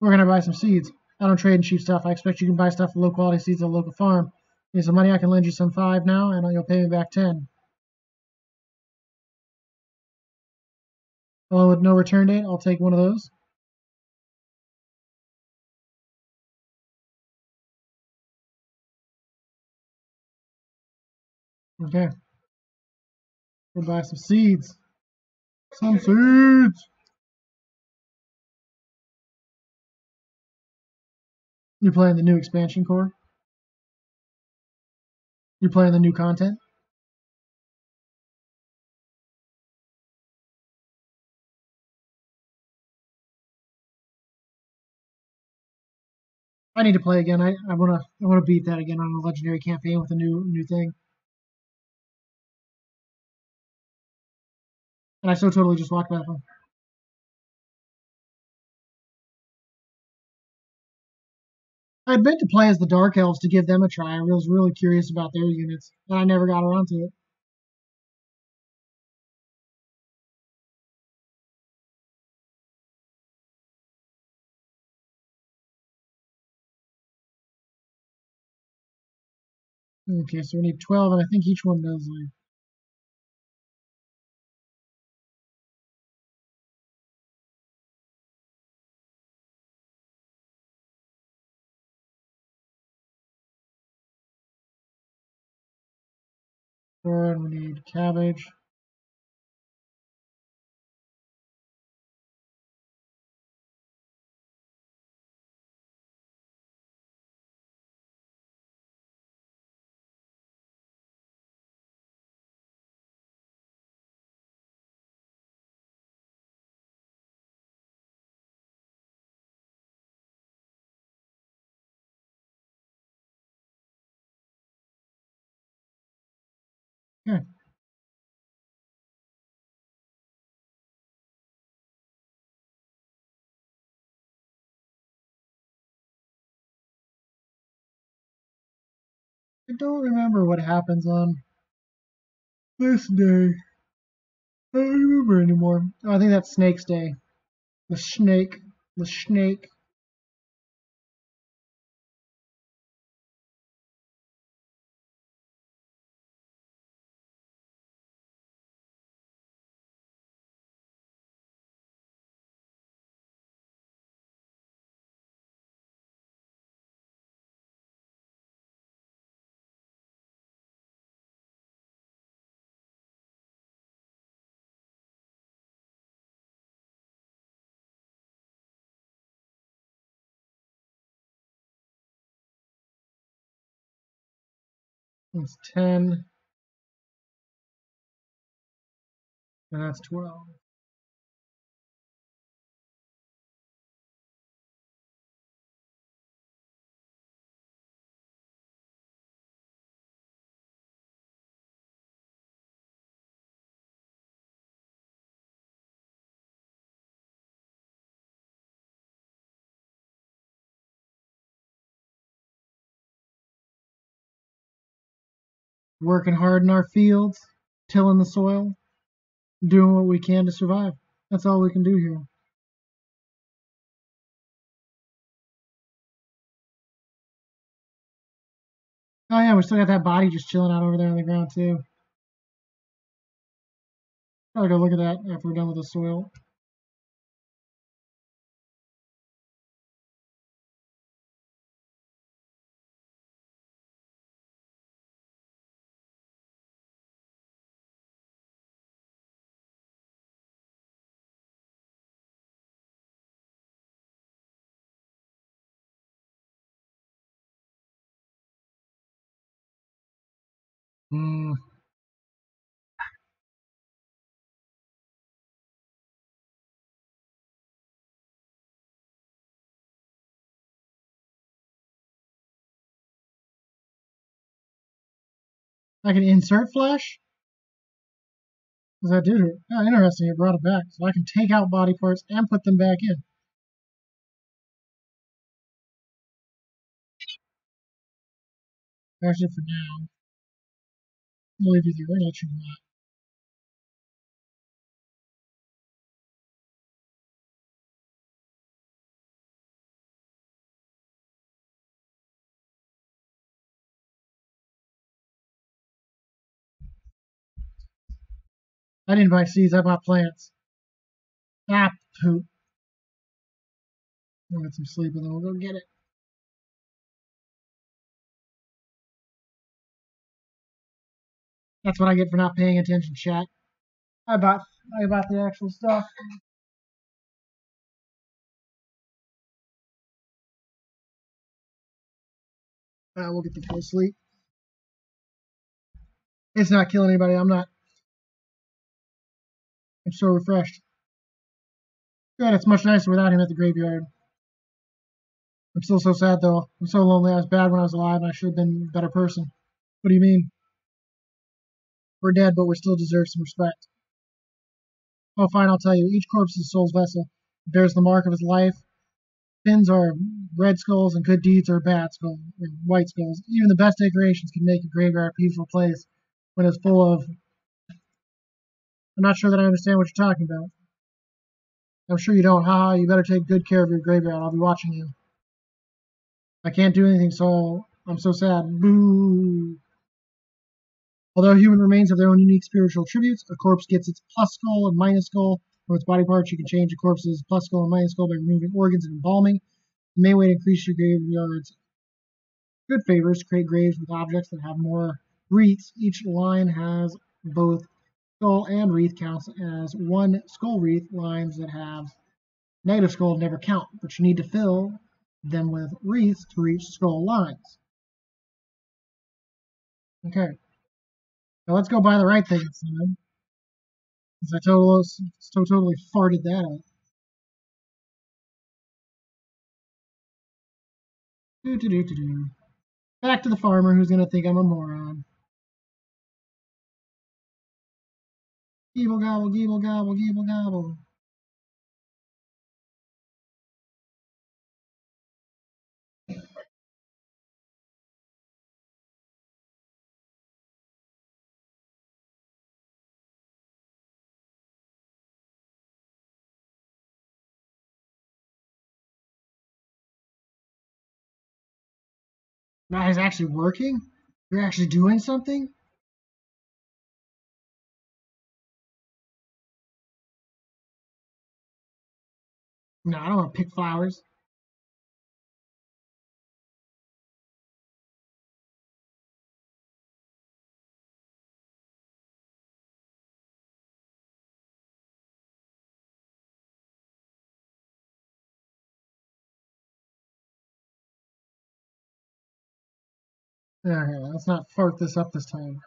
We're gonna buy some seeds. I don't trade in cheap stuff. I expect you can buy stuff with low quality seeds at a local farm. Need some money? I can lend you some 5 now, and you'll pay me back 10. Along with no return date, I'll take one of those. Okay. We'll buy some seeds. Some seeds. You playing the new expansion core? You playing the new content? I need to play again. I wanna beat that again on a legendary campaign with a new thing. And I so totally just walked by them. I meant to play as the Dark Elves to give them a try. I was really curious about their units, and I never got around to it. Okay, so we need 12, and I think each one does like. Four, and we need cabbage. Yeah, I don't remember what happens on this day. I don't remember anymore. Oh, I think that's Snake's Day. The snake. The snake. It's 10, and that's 12. Working hard in our fields, tilling the soil, doing what we can to survive. That's all we can do here. Oh yeah, we still got that body just chilling out over there on the ground too. Gotta go look at that after we're done with the soil. Hmm. I can insert flesh? What does that do to it? Oh, interesting. It brought it back. So I can take out body parts and put them back in. Actually, for now, I'll leave you there. I'll let you know. I didn't buy seeds. I bought plants. Ah, poop. We'll get some sleep and then we'll go get it. That's what I get for not paying attention, chat. I bought I bought the actual stuff. We'll get the full sleep. It's not killing anybody. I'm not. I'm so refreshed. Good. It's much nicer without him at the graveyard. I'm still so sad though. I'm so lonely. I was bad when I was alive, and I should have been a better person. What do you mean? We're dead, but we still deserve some respect. Oh, fine. I'll tell you. Each corpse is a soul's vessel. It bears the mark of his life. Sins are red skulls, and good deeds are bad skulls, or white skulls. Even the best decorations can make a graveyard a peaceful place when it's full of. I'm not sure that I understand what you're talking about. I'm sure you don't. Haha, you better take good care of your graveyard. I'll be watching you. I can't do anything, so I'm so sad. Boo. Although human remains have their own unique spiritual attributes, a corpse gets its plus skull and minus skull from its body parts. You can change a corpse's plus skull and minus skull by removing organs and embalming. The main way to increase your graveyard's good favors create graves with objects that have more wreaths. Each line has both skull and wreath counts as one skull wreath. Lines that have negative skull never count, but you need to fill them with wreaths to reach skull lines. Okay, now let's go buy the right thing this time, because I totally farted that out. Do, do, do, do, do. Back to the farmer who's going to think I'm a moron. Geeble gobble, geeble gobble, geeble gobble. That is actually working? You're actually doing something? No, I don't want to pick flowers. Okay, let's not fart this up this time.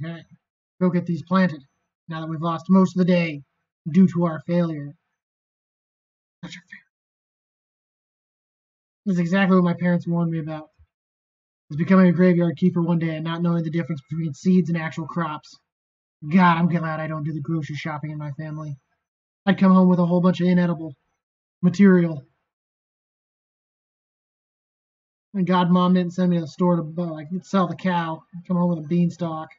Okay, go get these planted. Now that we've lost most of the day due to our failure. Such a failure. This is exactly what my parents warned me about. Was becoming a graveyard keeper one day and not knowing the difference between seeds and actual crops. God, I'm glad I don't do the grocery shopping in my family. I'd come home with a whole bunch of inedible material. And God, Mom didn't send me to the store to like sell the cow. I'd come home with a beanstalk.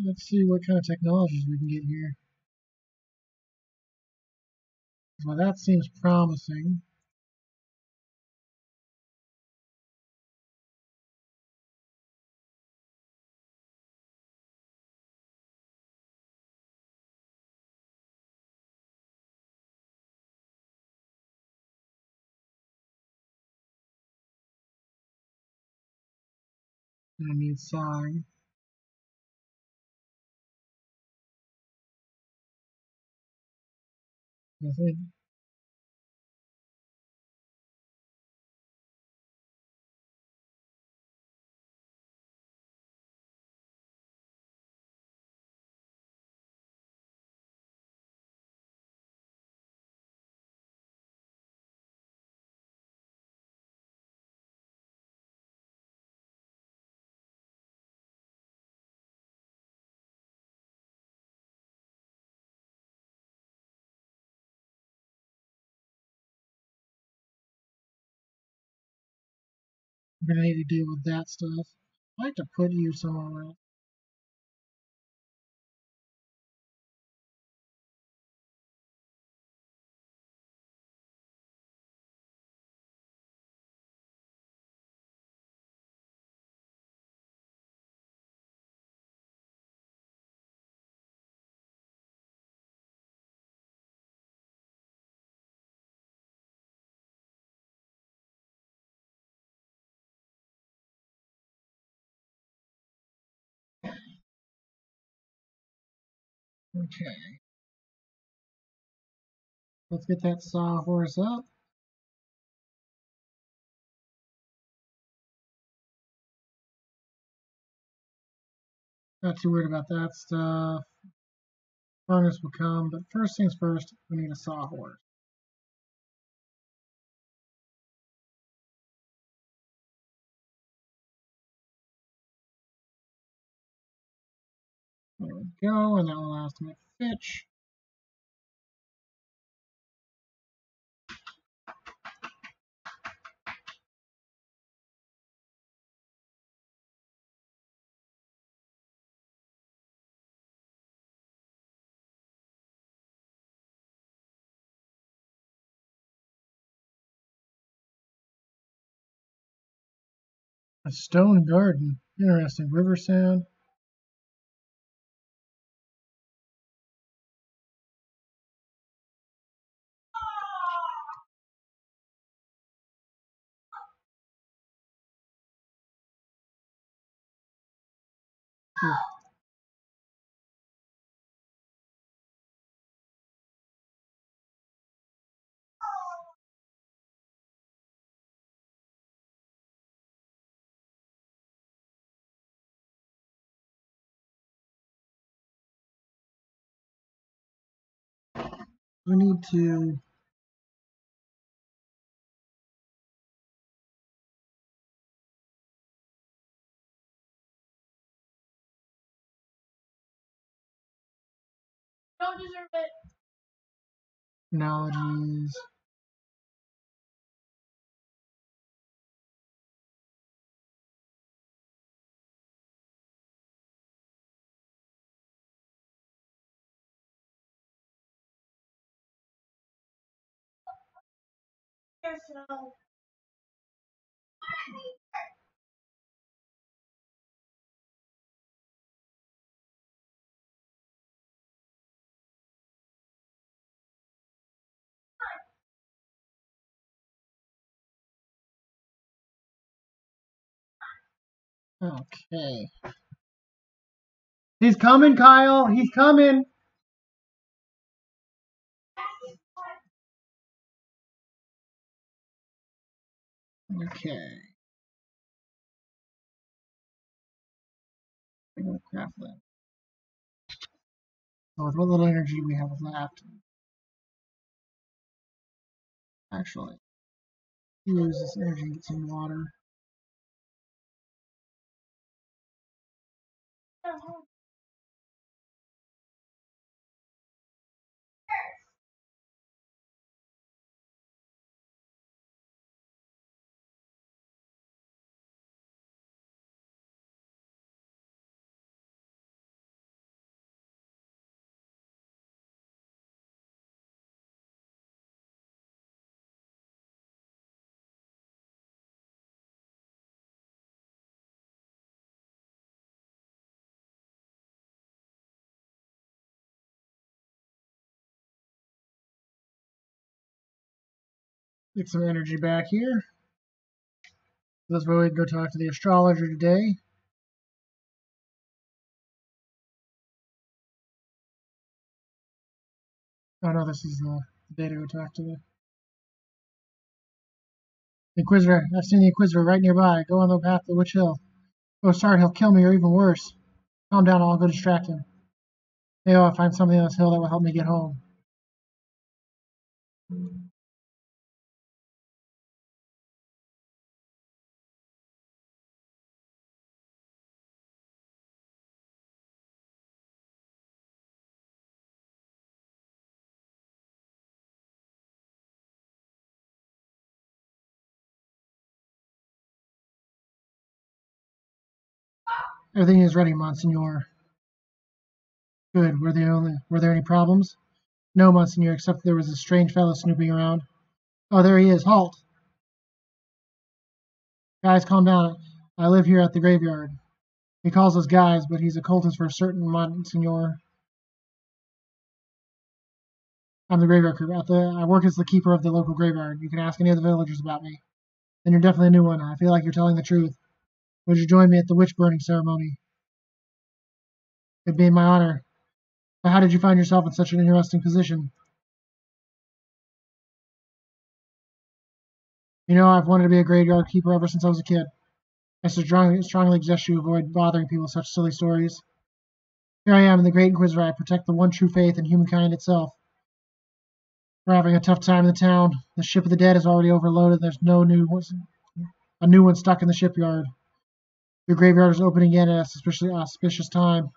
Let's see what kind of technologies we can get here. Well, that seems promising. I need sign. I think. We're gonna need to deal with that stuff. I'd like to put you somewhere else. Okay. Let's get that sawhorse up. Not too worried about that stuff. Furnace will come, but first things first, we need a sawhorse. There we go, and that will allow us to make fitch. A stone garden. Interesting. River sound. Here. We need to analogies. Okay. He's coming, Kyle. He's coming. Okay. I'm gonna craft that. So with what little energy we have left, actually, use this energy and get some water. Get some energy back here. That's why we can go talk to the astrologer today. Oh no, this is the day to go talk to the Inquisitor. I've seen the Inquisitor right nearby. Go on the path to Witch Hill. Oh, sorry, he'll kill me or even worse. Calm down, I'll go distract him. Maybe I'll find something on this hill that will help me get home. Everything is ready, Monsignor. Good. Were there any problems? No, Monsignor, except there was a strange fellow snooping around. Oh, there he is. Halt! Guys, calm down. I live here at the graveyard. He calls us guys, but he's a cultist for certain, Monsignor. I'm the graveyard crew. I work as the keeper of the local graveyard. You can ask any of the villagers about me. Then you're definitely a new one. I feel like you're telling the truth. Would you join me at the witch burning ceremony? It'd be my honor. But how did you find yourself in such an interesting position? You know, I've wanted to be a graveyard keeper ever since I was a kid. I strongly suggest you avoid bothering people with such silly stories. Here I am in the Great Inquisitor. I protect the one true faith in humankind itself. We're having a tough time in the town. The ship of the dead is already overloaded. There's no new ones, a new one stuck in the shipyard. Your graveyard is open again at a auspicious time.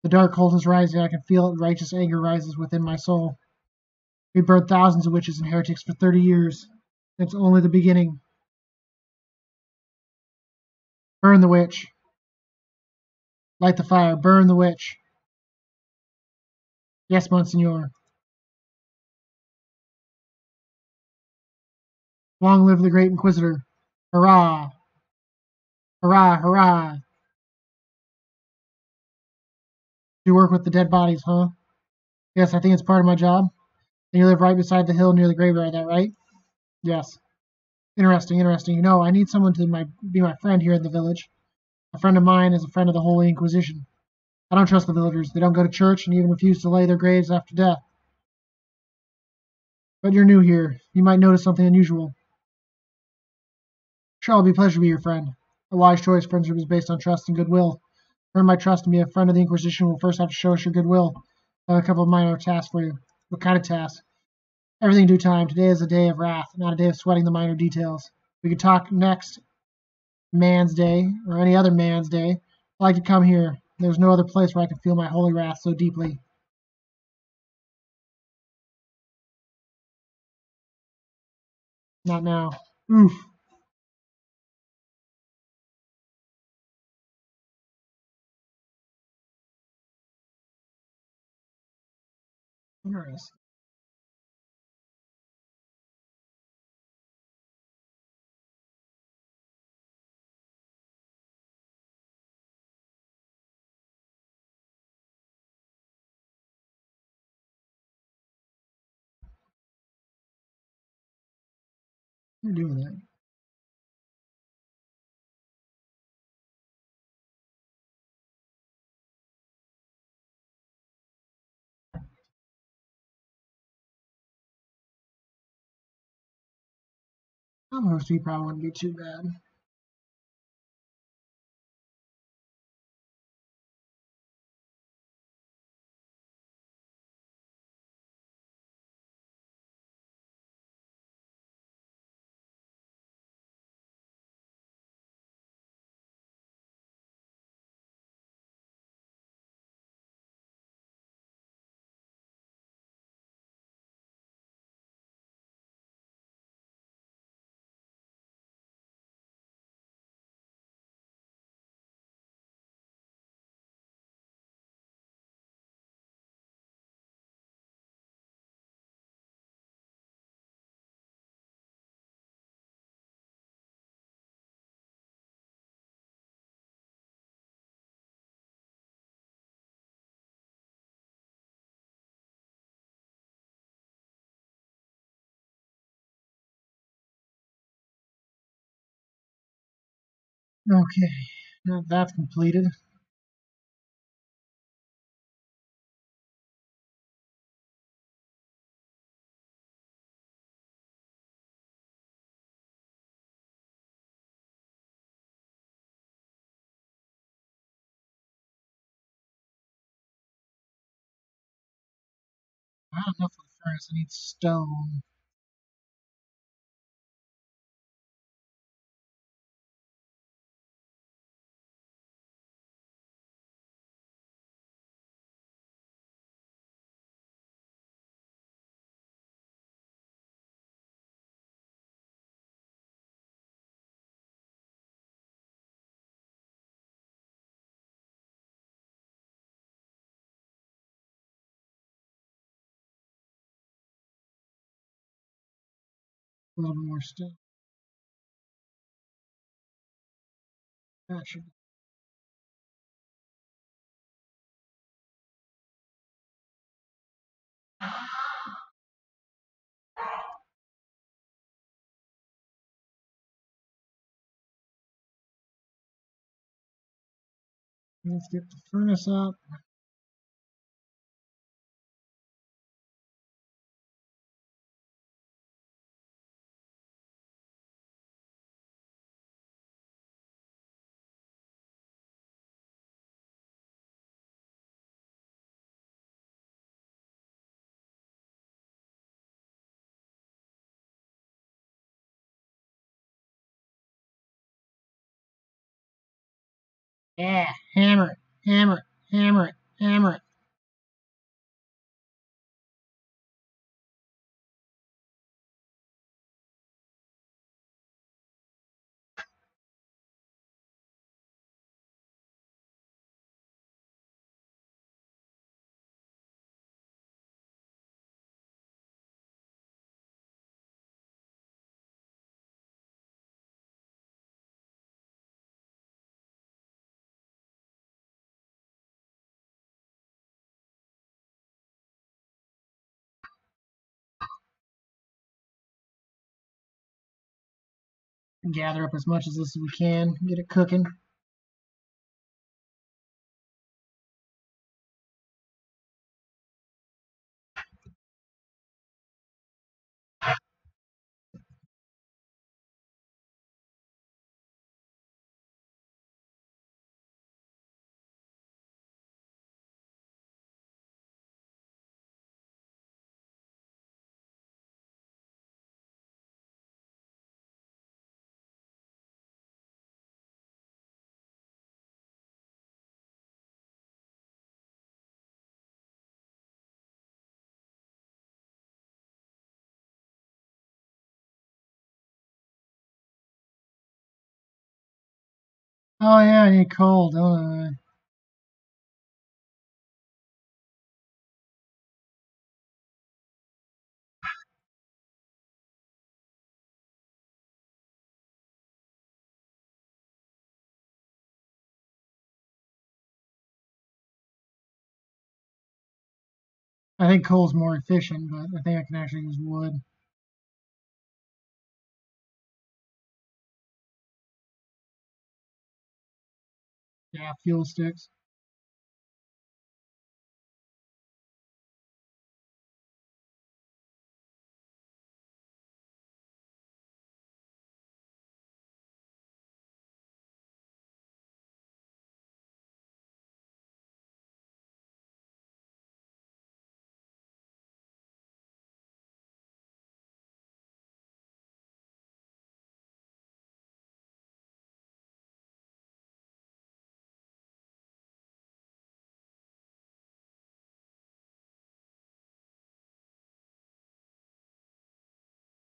The dark cult is rising. I can feel it. Righteous anger rises within my soul. We burned thousands of witches and heretics for 30 years. It's only the beginning. Burn the witch. Light the fire. Burn the witch. Yes, Monsignor. Long live the Great Inquisitor. Hurrah! Hurrah! Hurrah! You work with the dead bodies, huh? Yes, I think it's part of my job. And you live right beside the hill near the graveyard, is that right? Yes. Interesting, interesting. You know, I need someone to be my friend here in the village. A friend of mine is a friend of the Holy Inquisition. I don't trust the villagers. They don't go to church and even refuse to lay their graves after death. But you're new here. You might notice something unusual. Sure, it'll be a pleasure to be your friend. A wise choice. Friendship is based on trust and goodwill. Earn my trust and be a friend of the Inquisition will first have to show us your goodwill. I have a couple of minor tasks for you. What kind of tasks? Everything in due time. Today is a day of wrath, not a day of sweating the minor details. We could talk next man's day, or any other man's day. I'd like to come here. There's no other place where I can feel my holy wrath so deeply. Not now. Oof. Interesting. You're doing that. Almost he probably wouldn't be too bad. Okay, now that's completed. I don't know for the furnace. I need stone. A little bit more stone. That should. Let's get the furnace up. Yeah, hammer it, hammer it, hammer it, hammer it. Gather up as much of this as we can, get it cooking. Oh yeah, I need coal, don't I? I think coal's more efficient, but I think I can actually use wood. Yeah, fuel sticks.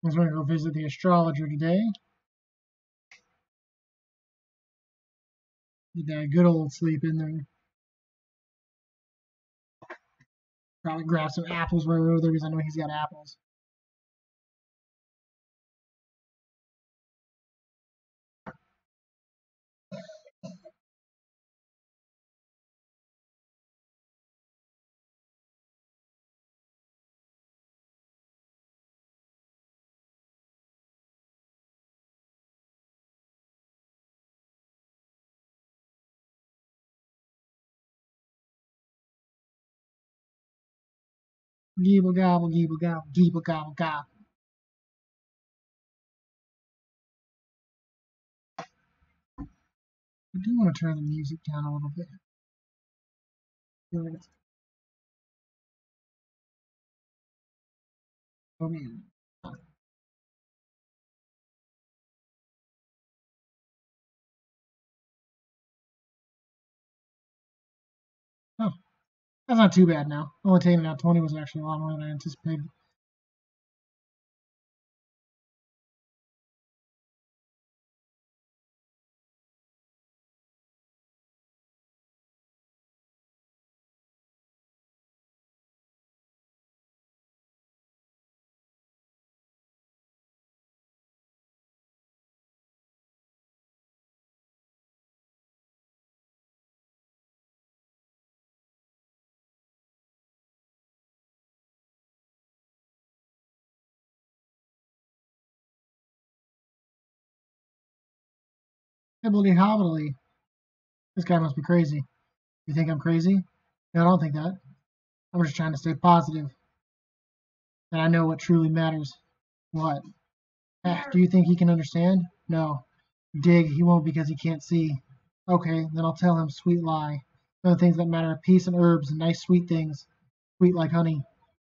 I was going to go visit the astrologer today. Get that good old sleep in there. Probably grab some apples while we're over there because I know he's got apples. Geeble gobble, geeble gobble, geeble gobble gobble. I do want to turn the music down a little bit. Oh man. Oh, that's not too bad now. Only taking out 20 was actually a lot more than I anticipated. Hibbly hobbly. This guy must be crazy. You think I'm crazy? No, I don't think that. I'm just trying to stay positive, and I know what truly matters. What? Do you think he can understand? No. Dig, he won't because he can't see. Okay, then I'll tell him sweet lie. The things that matter are peace and herbs and nice sweet things. Sweet like honey.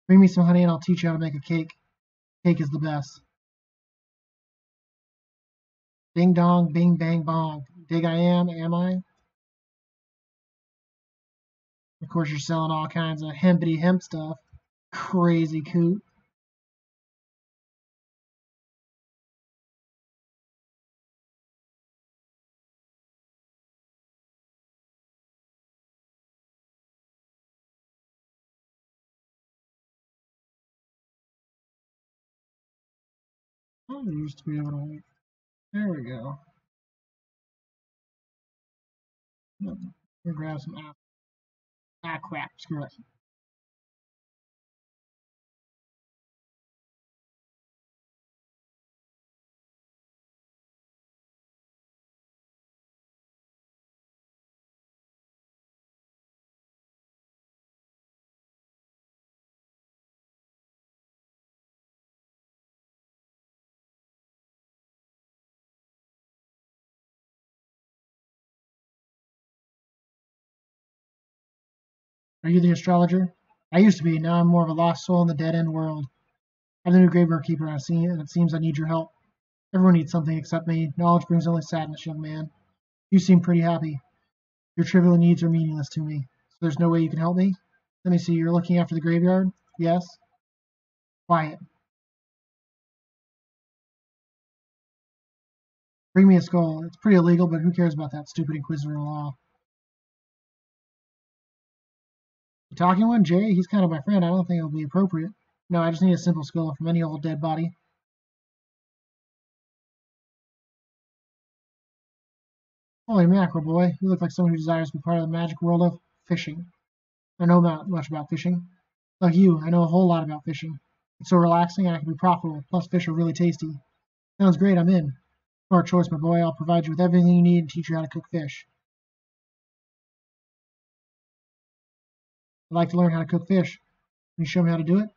Bring me some honey and I'll teach you how to make a cake. Cake is the best. Ding dong, bing bang bong. Dig I am I? Of course, you're selling all kinds of hempity hemp stuff. Crazy coot. I used to be able to wait. There we go. Let me grab some apples. Ah, crap. Screw it. Are you the astrologer? I used to be. Now I'm more of a lost soul in the dead end world. I'm the new graveyard keeper, and it seems I need your help. Everyone needs something except me. Knowledge brings only sadness, young man. You seem pretty happy. Your trivial needs are meaningless to me. So there's no way you can help me? Let me see. You're looking after the graveyard? Yes? Quiet. Bring me a skull. It's pretty illegal, but who cares about that stupid Inquisitor law? The talking one? Jerry? He's kind of my friend. I don't think it'll be appropriate. No, I just need a simple skull from any old dead body. Holy mackerel, boy. You look like someone who desires to be part of the magic world of fishing. I know not much about fishing. Like you, I know a whole lot about fishing. It's so relaxing and I can be profitable. Plus, fish are really tasty. Sounds great. I'm in. Smart choice, my boy. I'll provide you with everything you need and teach you how to cook fish. I'd like to learn how to cook fish. Can you show me how to do it?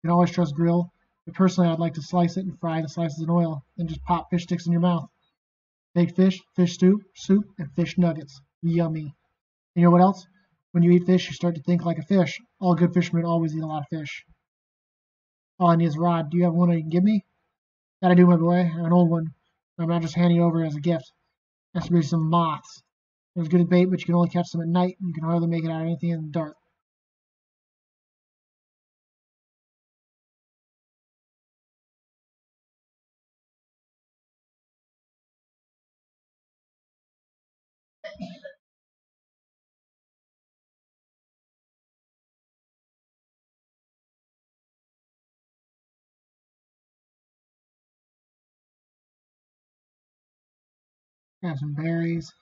You can always trust grill, but personally, I'd like to slice it and fry the slices in oil, then just pop fish sticks in your mouth. Baked fish, fish stew, soup, and fish nuggets. Yummy. You know what else? When you eat fish, you start to think like a fish. All good fishermen always eat a lot of fish. All I need is a rod. Do you have one you can give me? That I do, my boy. I have an old one. I'm not just handing it over as a gift. It has to be some moths. It's good as bait, but you can only catch them at night. You can hardly make it out of anything in the dark. Have some berries.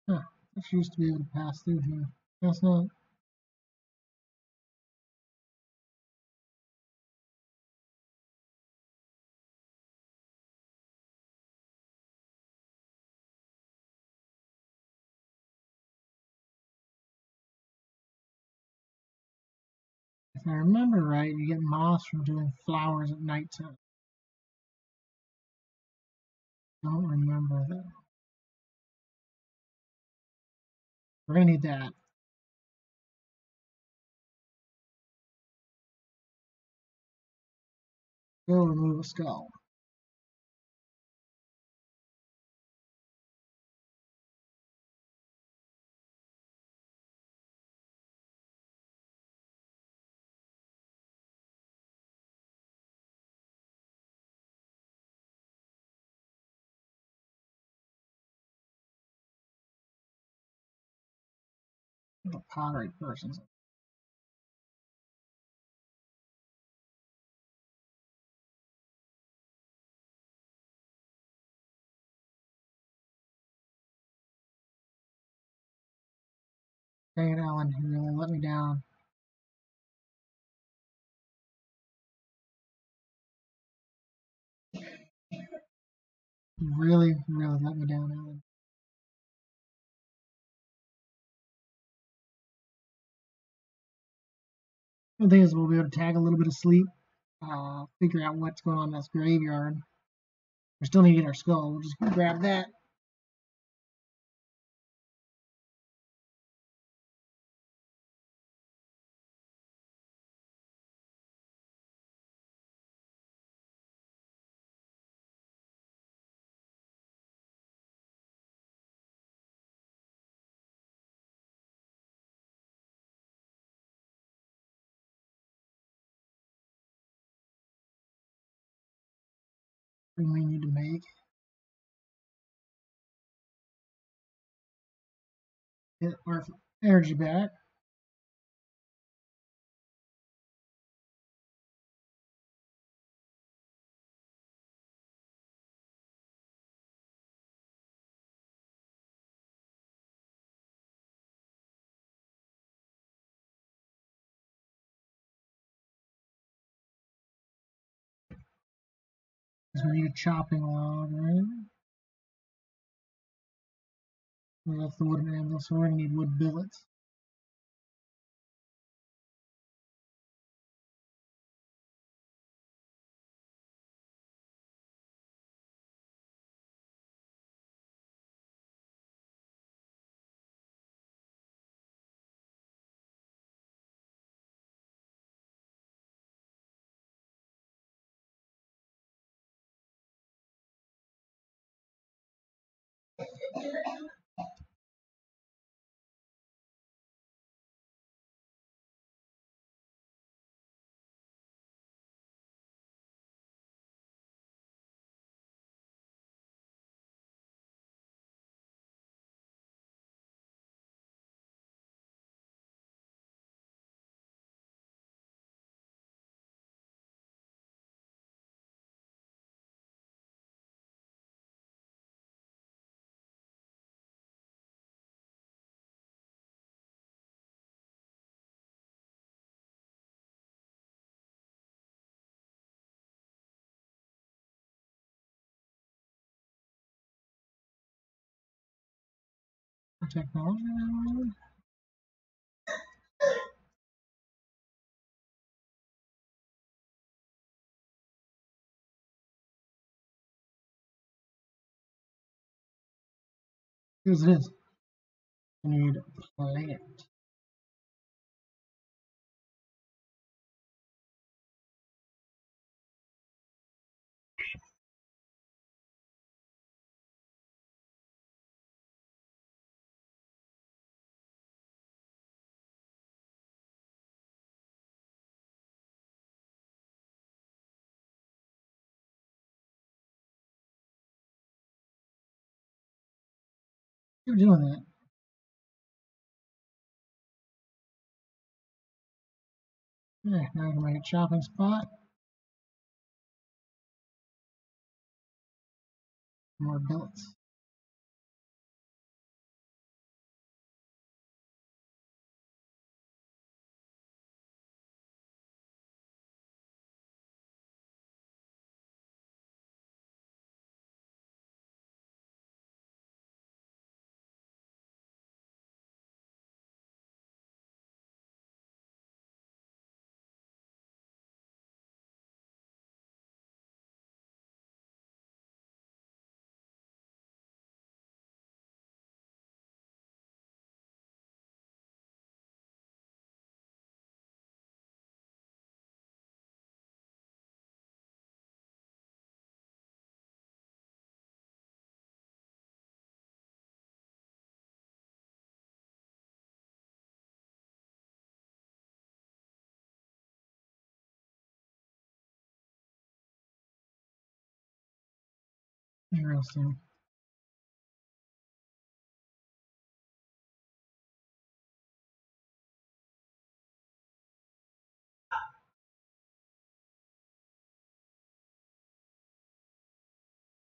Huh. I used to be able to pass through here. Guess not. If I remember right, you get moths from doing flowers at nighttime. Don't remember that. We're gonna need that. Go remove a skull. The pottery persons. Dang it, Ellen, you really let me down. You really, really let me down, Ellen. The thing is, we'll be able to tag a little bit of sleep, figure out what's going on in this graveyard. We still need to get our skull. We'll just grab that. thing we need to make. Get our energy back. Because we need a chopping log, right? Well, that's the wooden anvil, so we're going to need wood billets. Technology. Here's it is. We need plant. You're doing that. Yeah, now I can make a chopping spot. More billets. Interesting.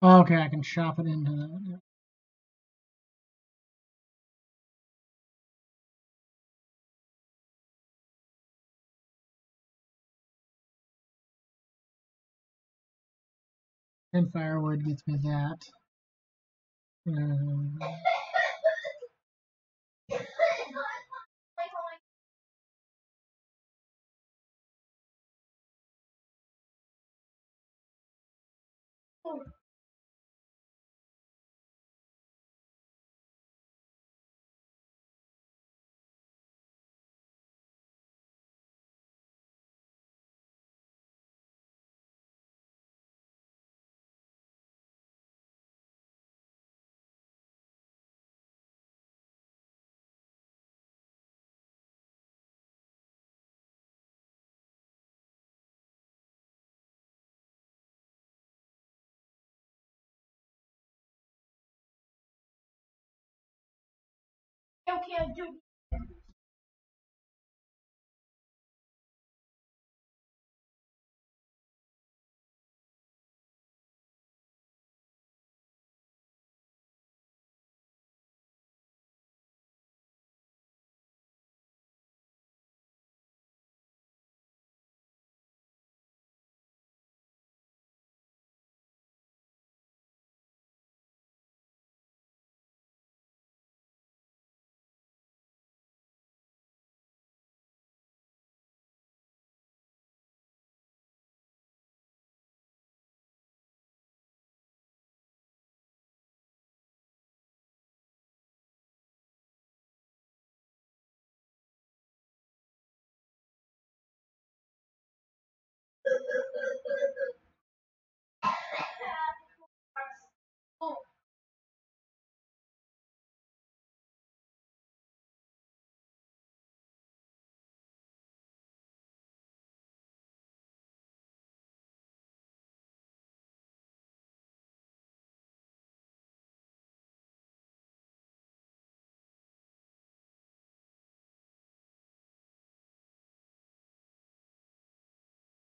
Okay, I can chop it into that. 10 firewood gets me that. Um,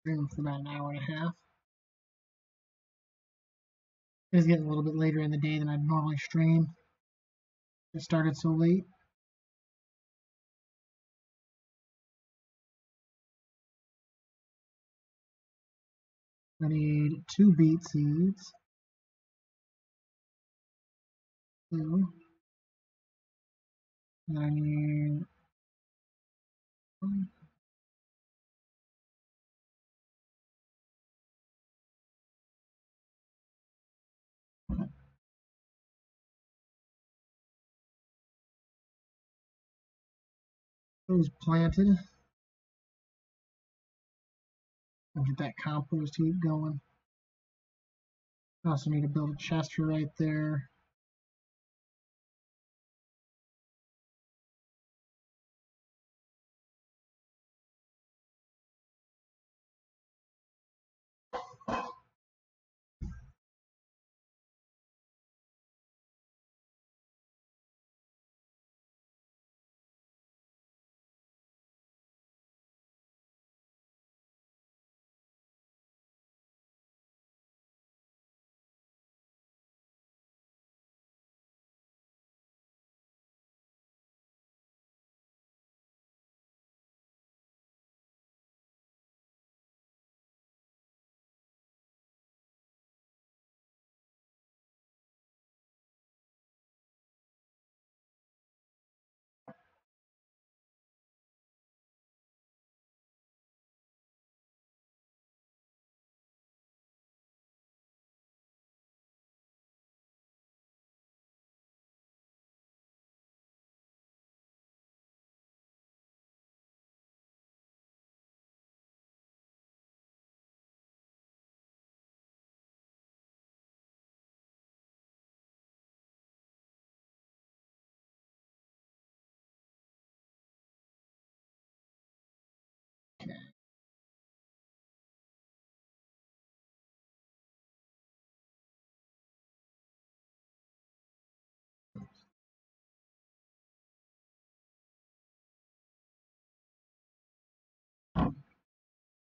Streaming for about an hour and a half. It's getting a little bit later in the day than I'd normally stream. It started so late. I need 2 beet seeds. 2. And I need 1. Those planted. I'll get that compost heap going. I also need to build a chest for right there.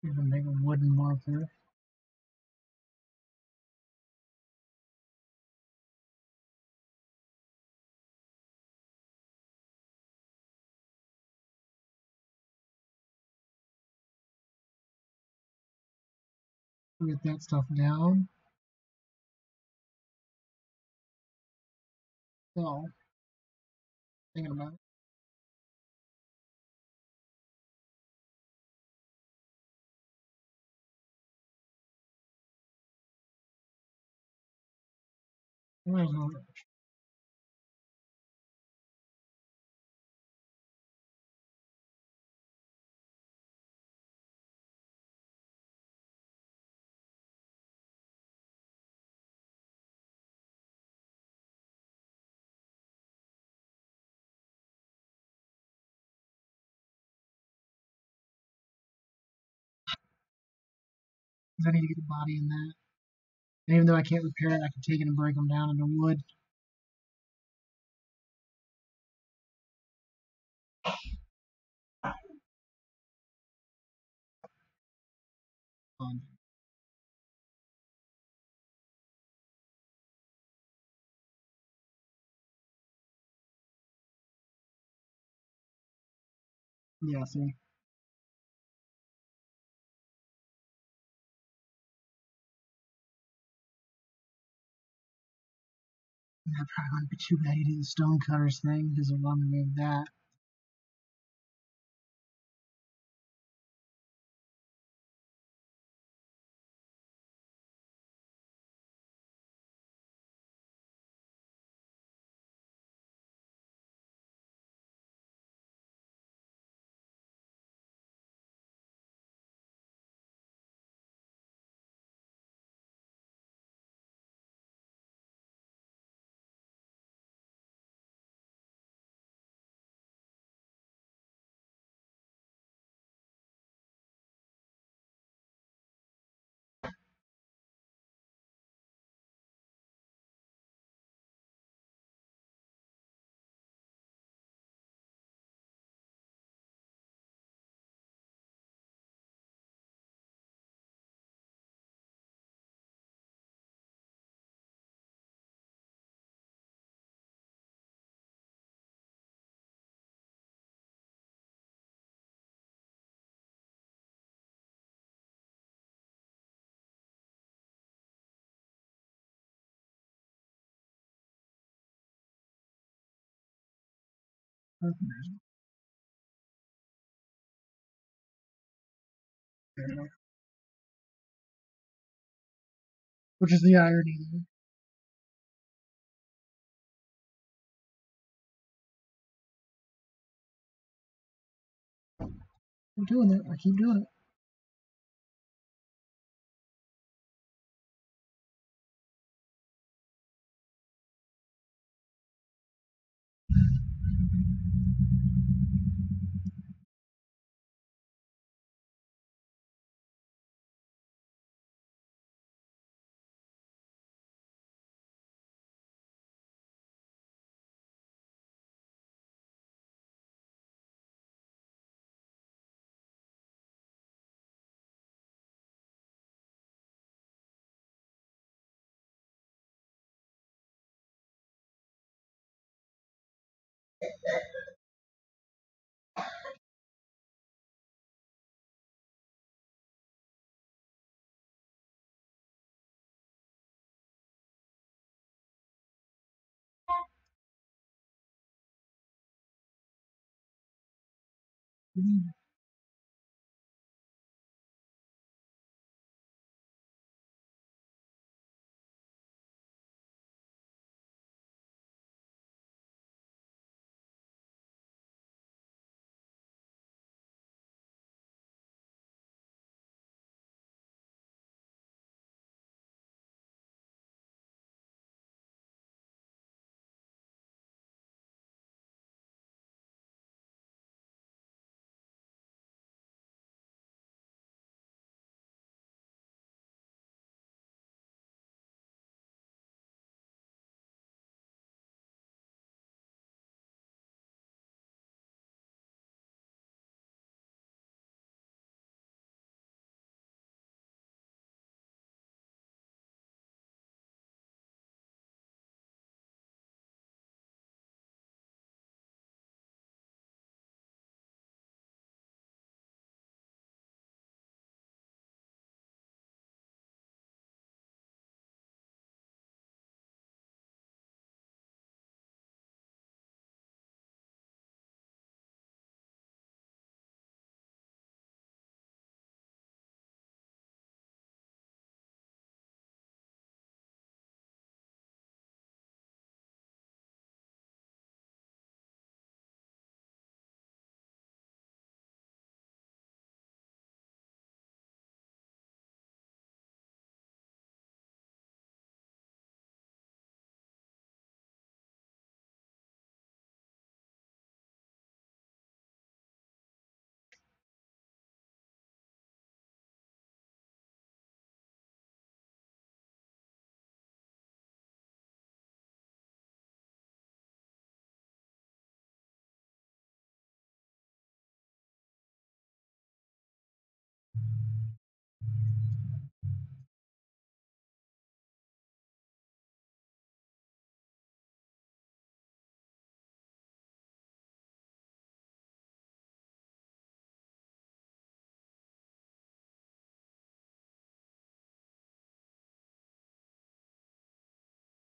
Even make a wooden marker. Get that stuff down. So, thinking about it. Might as well because I need to get the body in that. And even though I can't repair it, I can take it and break them down into wood. Yeah, see, that probably wouldn't be too bad. He did the stonecutters thing because they're wanting to move that. Which is the irony there. I'm doing it. I keep doing it.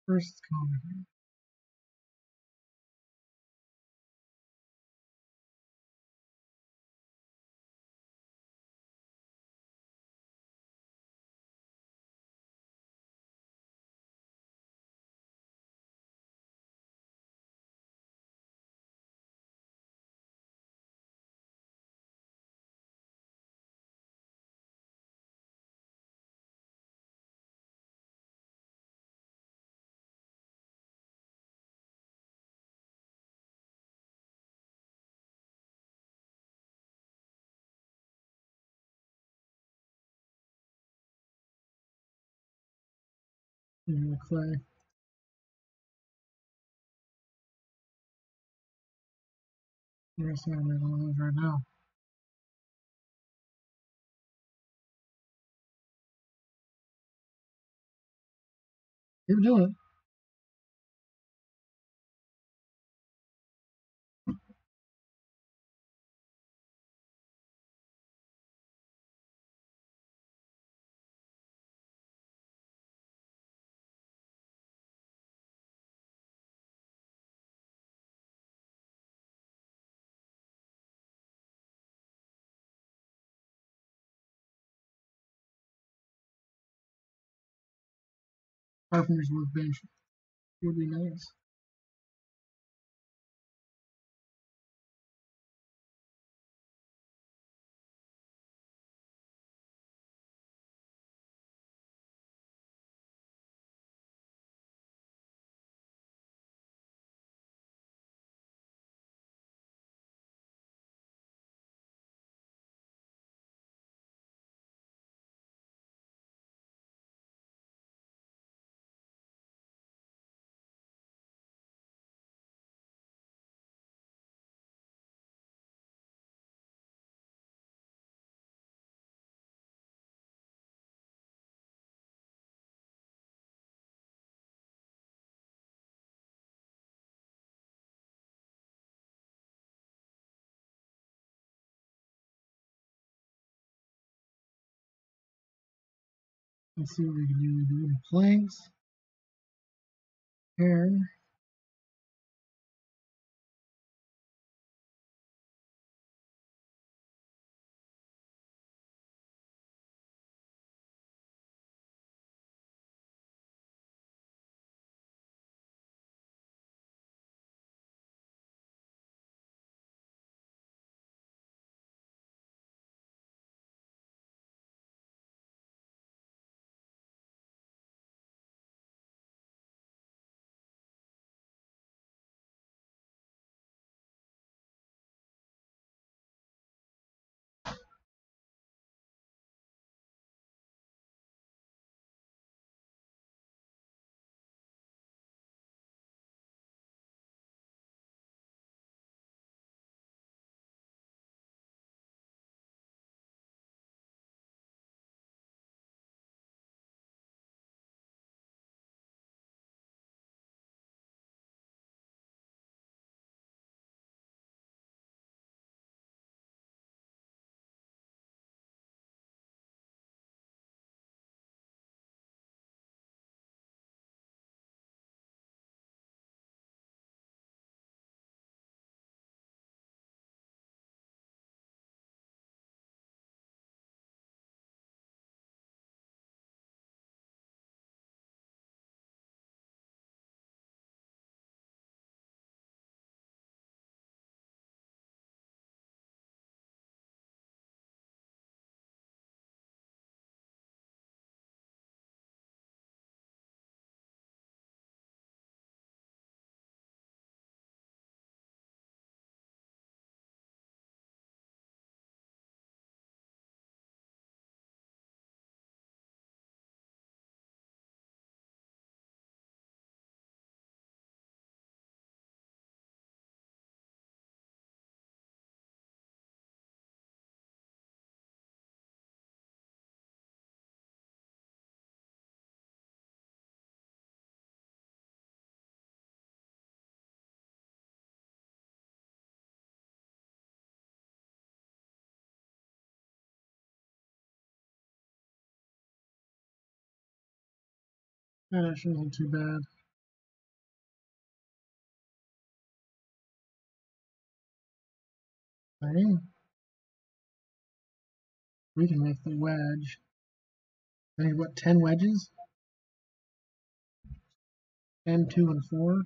First, come over here. In the clay. I'm gonna see how many one of those right now. Keep doing it. Carpenter's workbench would be nice. Let's see what we can do with the wooden planks. Here. That actually isn't too bad. Okay, we can make the wedge. I need what, 10 wedges? 10, 2, and 4.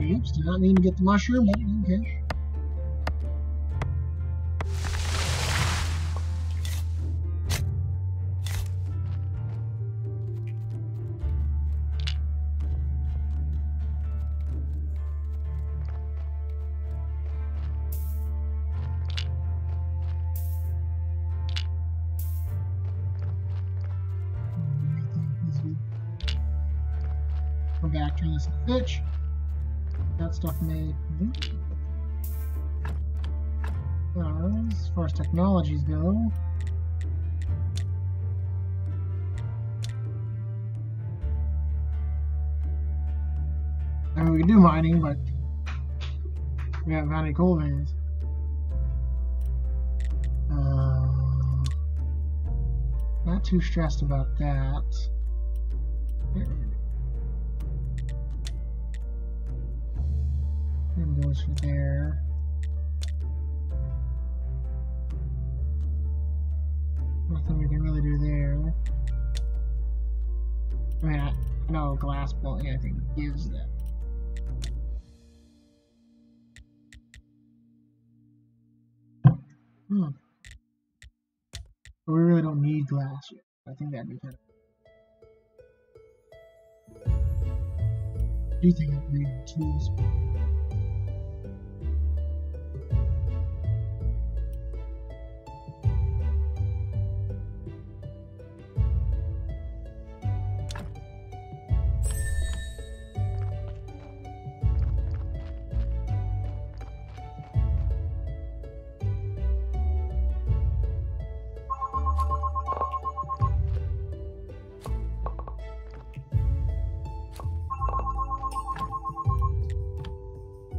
Oops, did not mean to get the mushroom, but okay. Come back, turn this into pitch. That stuff made. As far as technologies go, I mean, we can do mining, but we haven't found any coal veins. Not too stressed about that. And goes for there. Nothing we can really do there. I mean, I know glass blowing, I think, gives that. But we really don't need glass yet. I think that'd be kind of. I do think I'd read tools.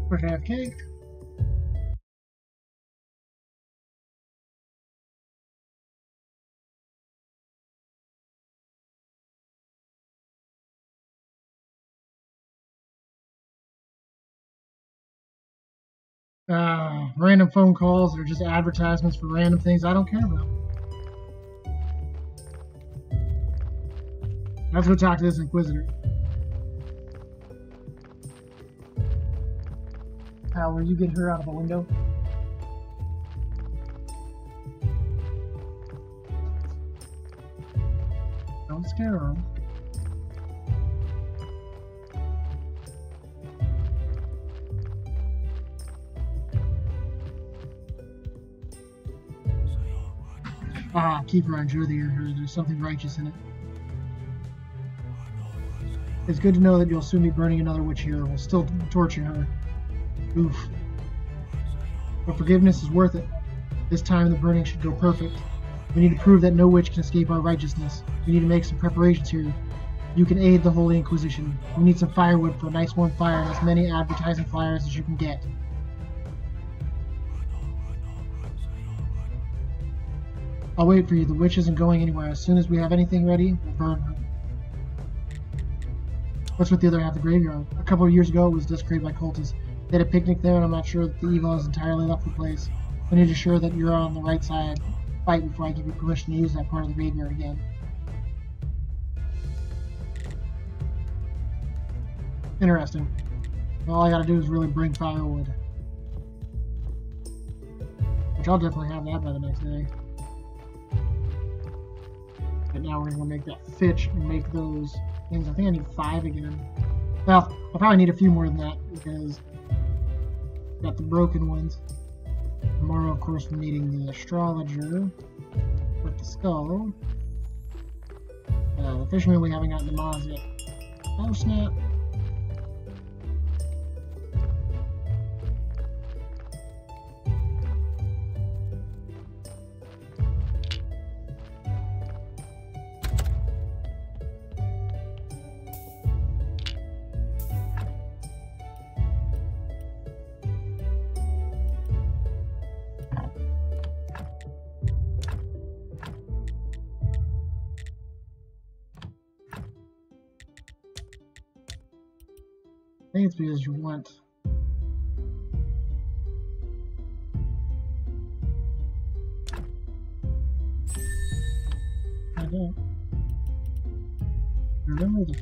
Quick half cake. Random phone calls or just advertisements for random things I don't care about. Let's go talk to this Inquisitor. How will you get her out of the window? Don't scare her. Keep her on Julia. There's something righteous in it. It's good to know that you'll soon be burning another witch here. We'll still torture her. Oof. But forgiveness is worth it. This time the burning should go perfect. We need to prove that no witch can escape our righteousness. We need to make some preparations here. You can aid the Holy Inquisition. We need some firewood for a nice warm fire and as many advertising flyers as you can get. I'll wait for you. The witch isn't going anywhere. As soon as we have anything ready, we'll burn her. What's with the other half of the graveyard? A couple of years ago, it was desecrated by cultists. They had a picnic there, and I'm not sure that the evil has entirely left the place. I need to assure that you're on the right side. Fight before I give you permission to use that part of the graveyard again. Interesting. All I gotta do is really bring firewood. Which I'll definitely have that by the next day. But now we're gonna make that fitch and make those things. I think I need 5 again. Well, I'll probably need a few more than that because I've got the broken ones. Tomorrow, of course, we're meeting the astrologer with the skull. The fisherman, we haven't gotten the Maz yet. Oh snap! I think it's because you want. I don't remember the.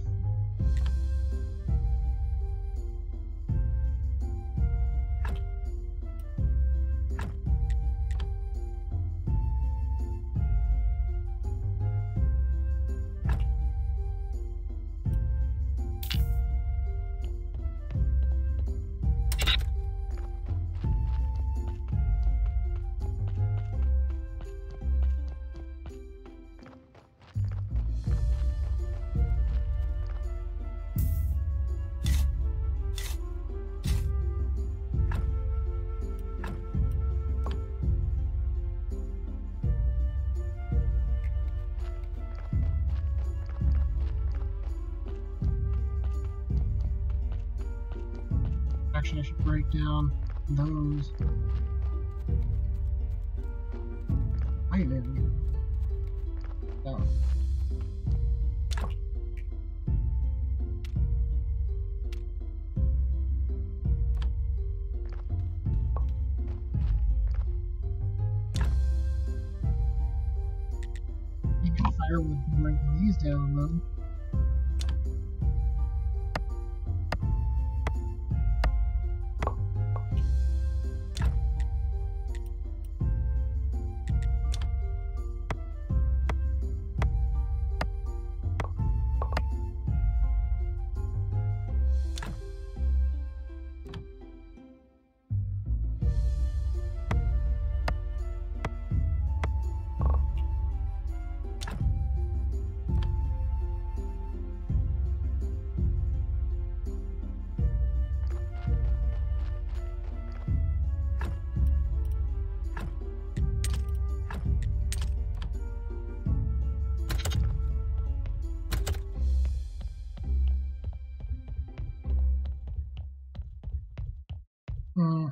Actually, I should break down those. Wait, maybe. Oh. Maybe the fire will break these down, though. Hmm.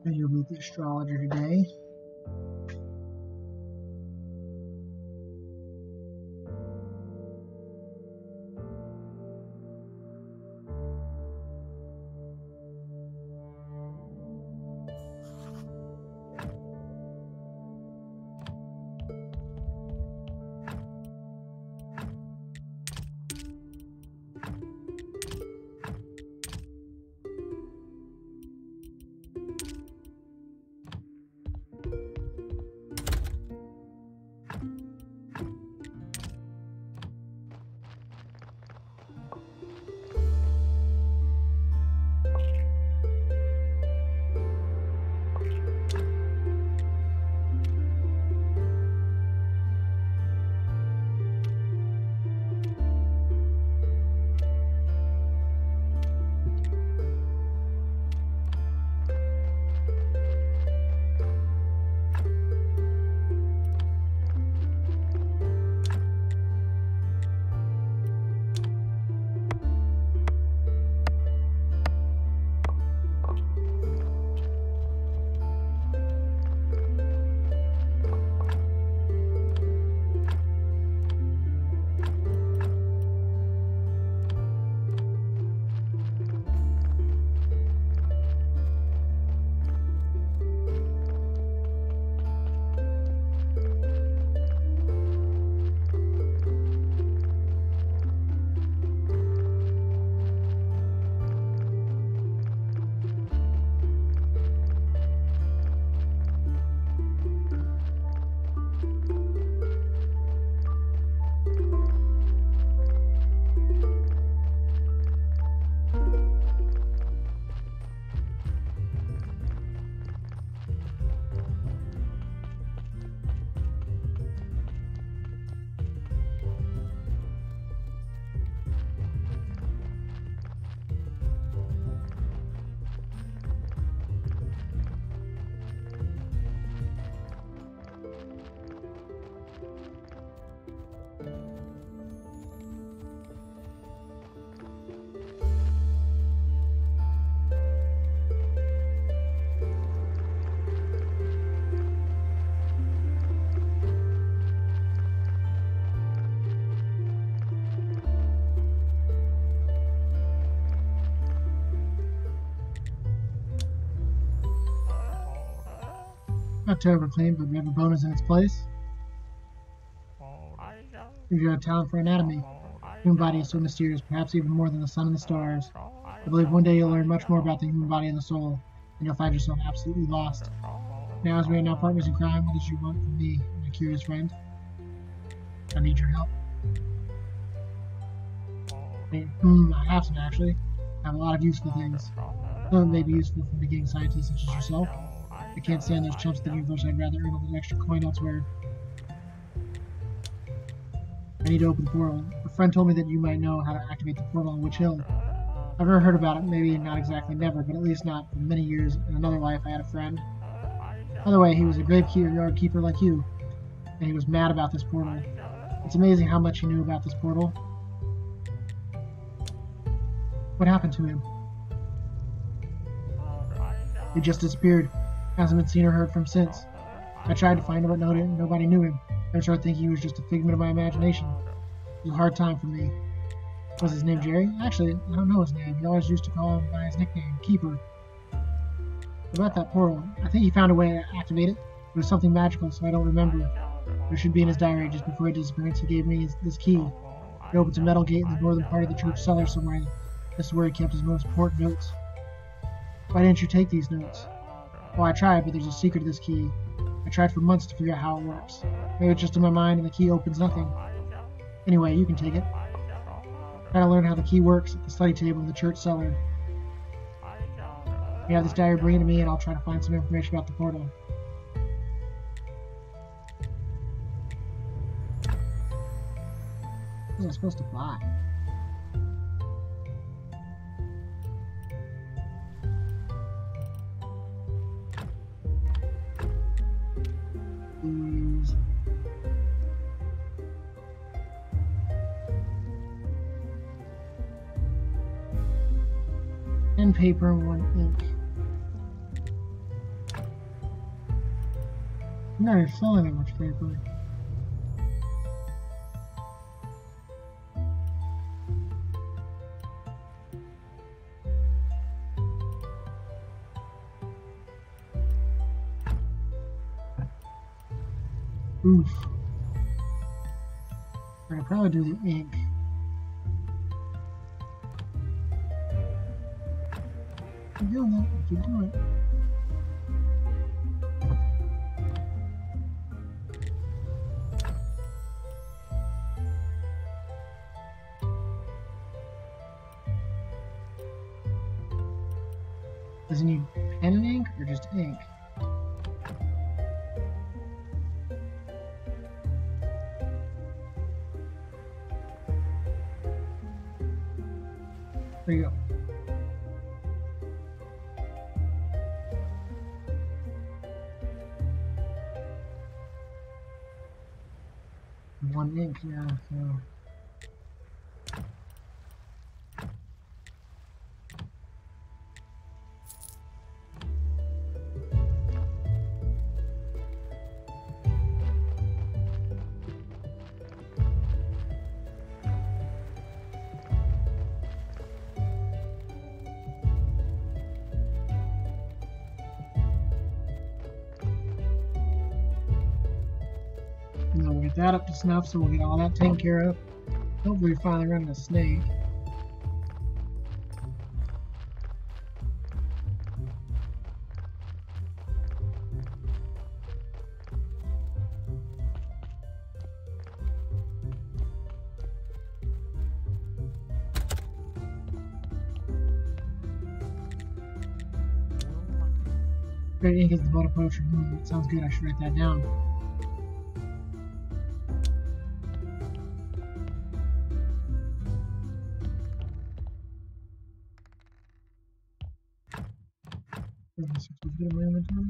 And you'll meet the astrologer today. Not terribly clean, but we have a bonus in its place. If you have talent for anatomy, human body is so mysterious, perhaps even more than the sun and the stars. I believe one day you'll learn much more about the human body and the soul, and you'll find yourself absolutely lost. Now, as we are now partners in crime, what does you want from me, my curious friend? I need your help. I have some, actually. I have a lot of useful things. Some of them may be useful for beginning scientists such as yourself. I can't stand those chumps in the universe. I'd rather earn a little extra coin elsewhere. I need to open the portal. A friend told me that you might know how to activate the portal on Witch Hill. I've never heard about it, maybe not exactly never, but at least not for many years. In another life, I had a friend. By the way, he was a graveyard keeper like you, and he was mad about this portal. It's amazing how much he knew about this portal. What happened to him? He just disappeared. Hasn't been seen or heard from since. I tried to find him, but nobody knew him. I started thinking he was just a figment of my imagination. It was a hard time for me. Was his name Jerry? Actually, I don't know his name. He always used to call him by his nickname, Keeper. About that portal, I think he found a way to activate it. It was something magical, so I don't remember. It should be in his diary. Just before his disappearance, he gave me this key. It opens a metal gate in the northern part of the church cellar somewhere. This is where he kept his most important notes. Why didn't you take these notes? Well, I tried, but there's a secret to this key. I tried for months to figure out how it works. Maybe it's just in my mind and the key opens nothing. Anyway, you can take it. Try to learn how the key works at the study table in the church cellar. If you have this diary, bring it to me and I'll try to find some information about the portal. What was I supposed to buy? These. Pen, paper, and 1 ink. I'm not even selling that much paper. Oof. I could probably do the ink. Keep doing that. Keep doing it. Does it need pen and ink or just ink? There you go. One ink, yeah, so. And then we'll get that up to snuff, so we'll get all that taken care of. Hopefully we finally run the snake. Great ink is the butter potion. That sounds good, I should write that down. Get in my inventory.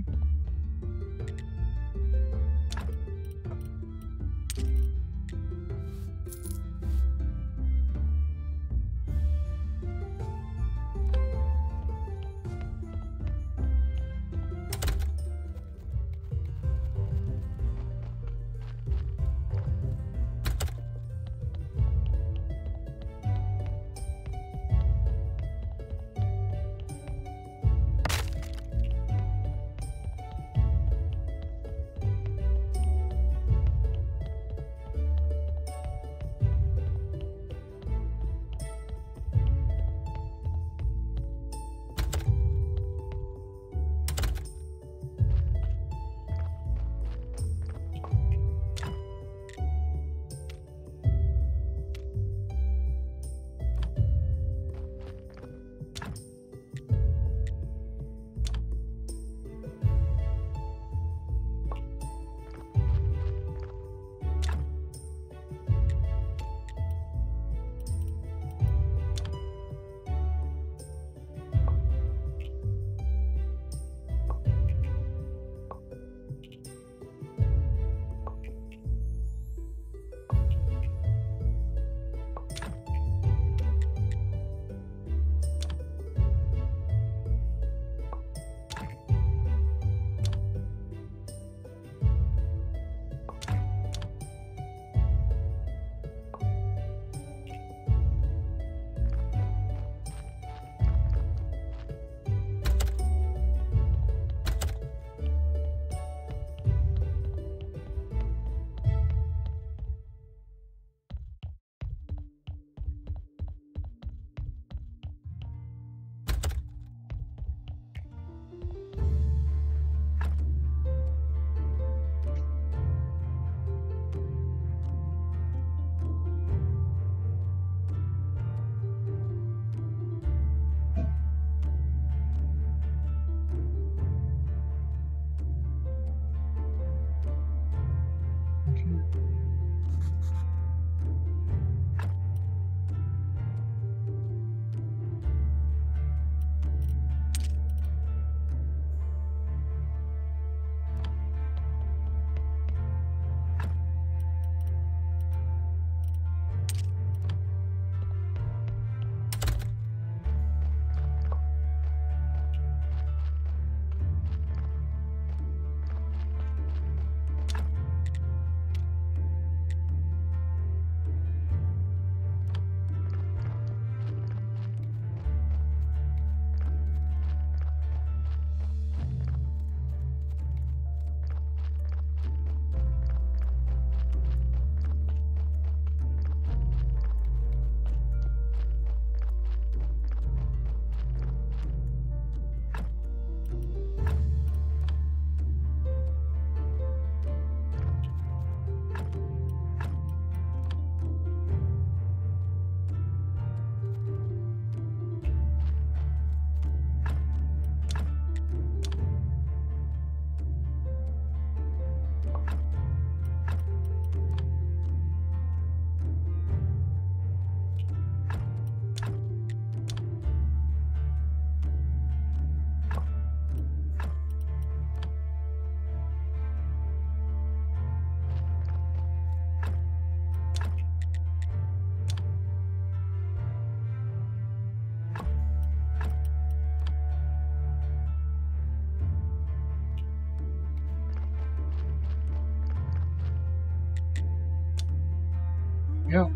Yeah,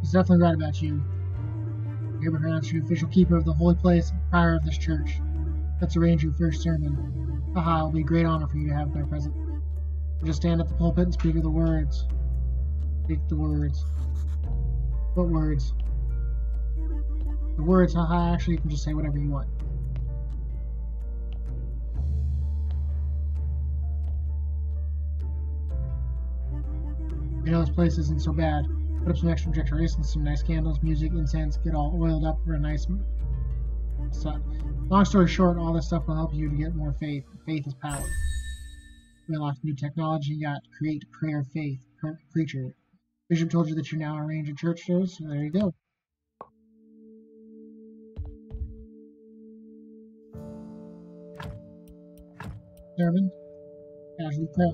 he's definitely right about you. You're pronounced the official keeper of the holy place, prior of this church. Let's arrange your first sermon. Haha, it'll be a great honor for you to have my present. We'll just stand at the pulpit and speak the words. Speak the words. What words? The words, haha, actually you can just say whatever you want. You know, this place isn't so bad. Put up some extra decorations, some nice candles, music, incense, get all oiled up for a nice sun. Long story short, all this stuff will help you to get more faith. Faith is power. We unlocked new technology, got create prayer faith preacher. Bishop told you that you're now arranging church shows, so there you go. Sermon, casually pray.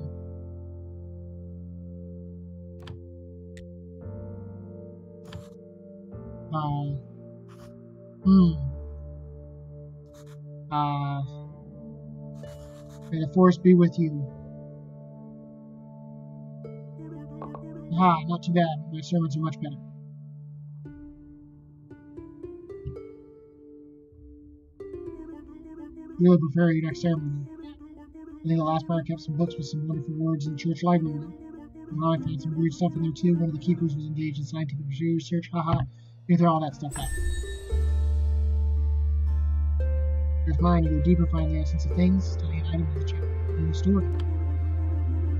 Uh, hmm. Uh, may the force be with you. Ah, not too bad. My sermons are much better. Really prefer your next ceremony. I think the last part kept some books with some wonderful words in the church library. And I found some weird stuff in there too. One of the keepers was engaged in scientific research. Haha. You throw all that stuff out. Here's mine. You go deeper, find the essence of things, study an item in the chapter in the story.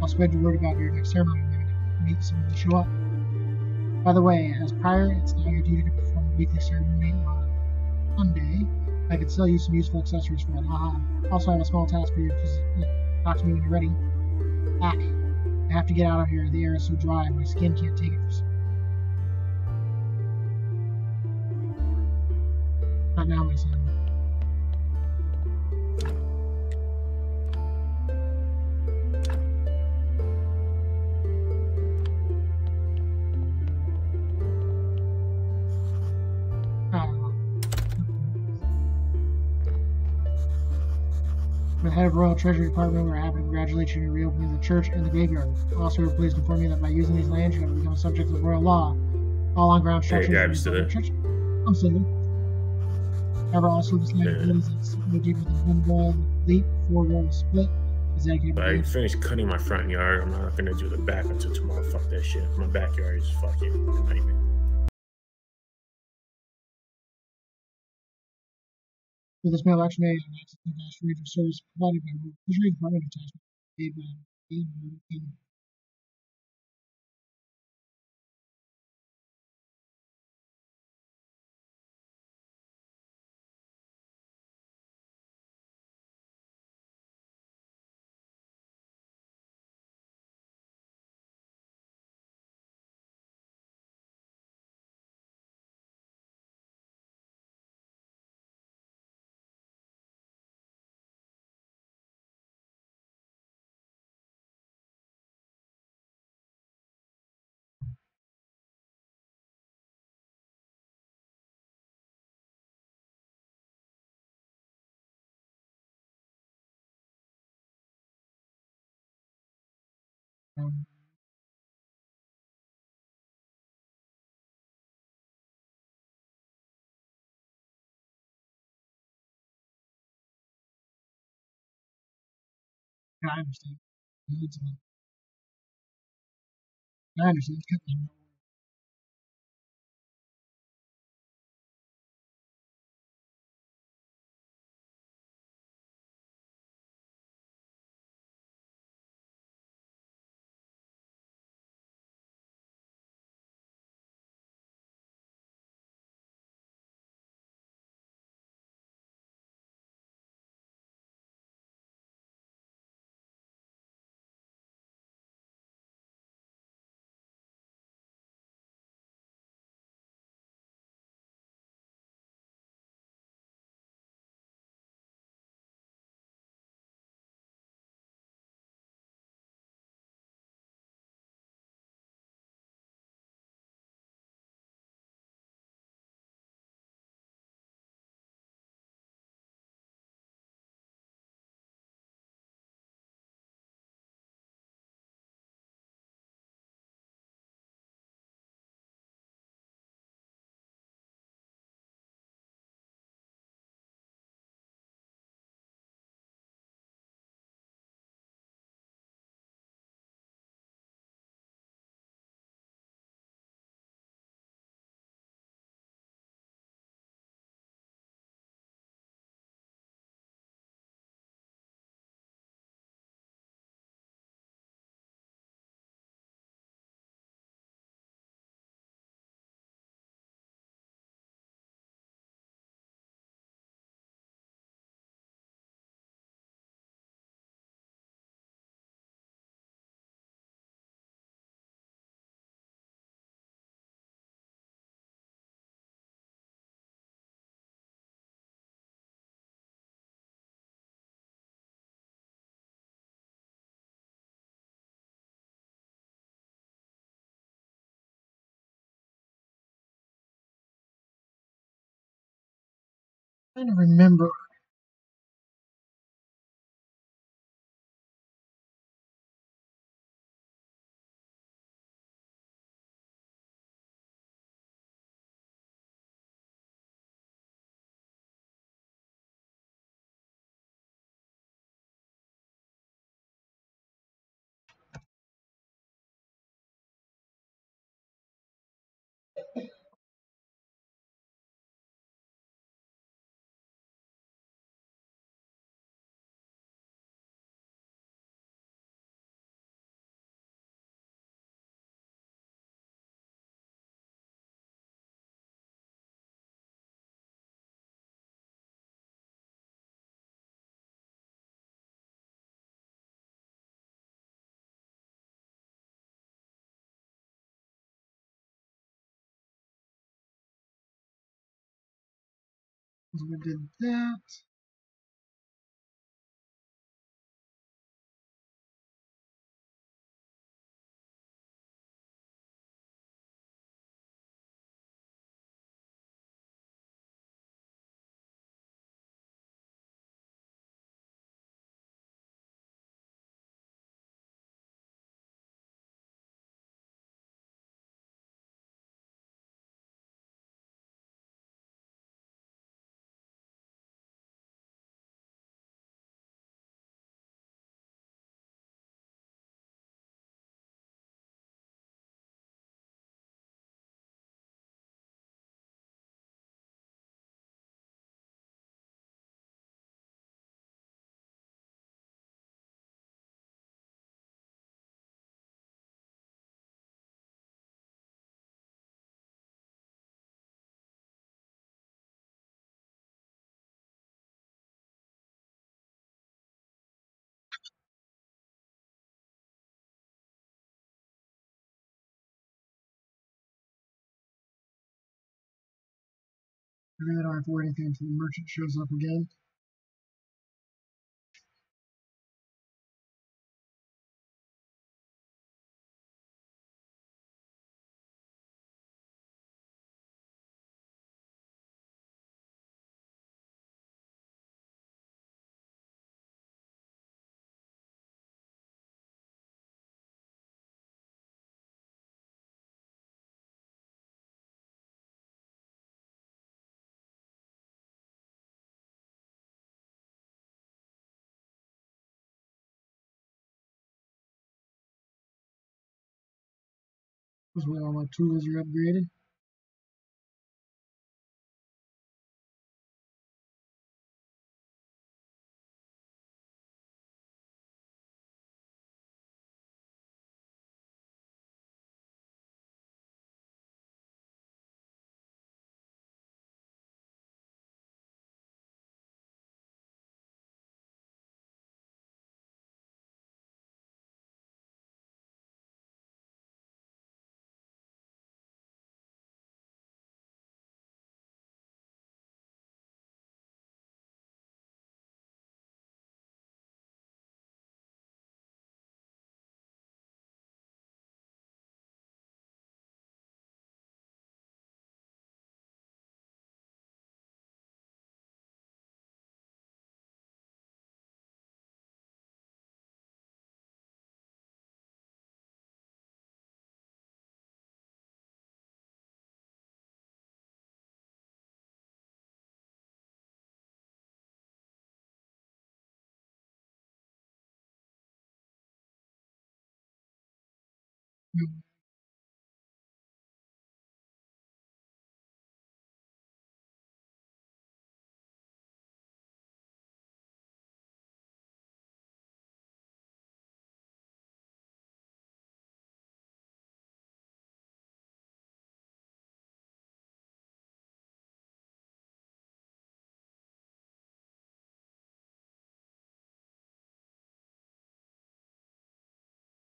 I'll spread the word about your next ceremony and maybe meet someone to show up. By the way, as prior, it's now your duty to perform a weekly ceremony on Monday. I could sell you some useful accessories for it. Haha. Also, I have a small task for you. Talk to me when you're ready. Back. I have to get out of here. The air is so dry. My skin can't take it. Not now, my son. For the head of Royal Treasury Department, we're happy to congratulate you on reopening the church and the graveyard. Also, we're pleased to inform you that by using these lands, you have become a subject of royal law. All on-ground structures Hey, Dab, still there? church. I'm still there. However, also this land is no deeper than one wall leap, four wall split. I finished cutting my front yard. I'm not gonna do the back until tomorrow. Fuck that shit. My backyard is fucking a nightmare. For this mail action area, access to the vast range of service provided by the Treasury Department attachment made by um, I understand. I understand. I don't remember. We did that. I really don't have to wait anything until the merchant shows up again. Because when all my tools are upgraded.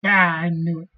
Ah, I knew it.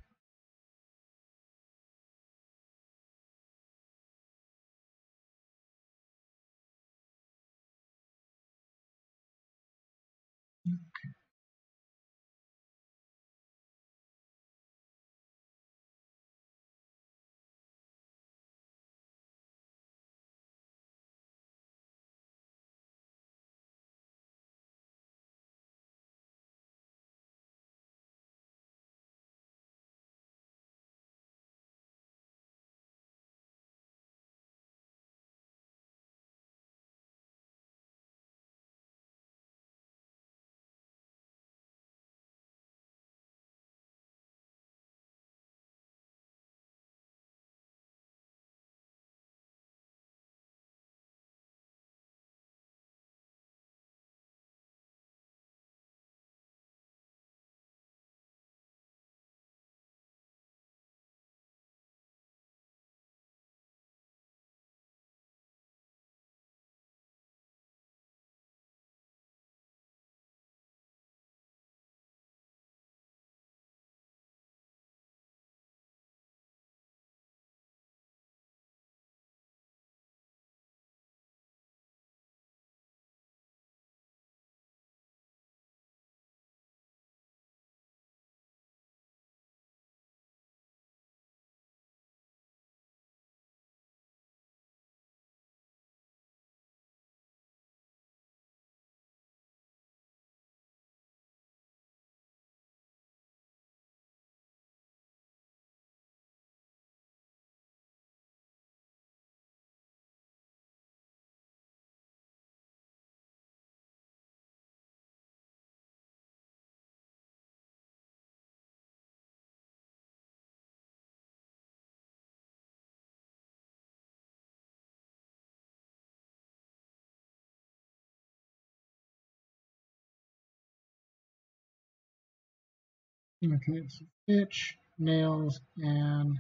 Okay, so stitch, nails, and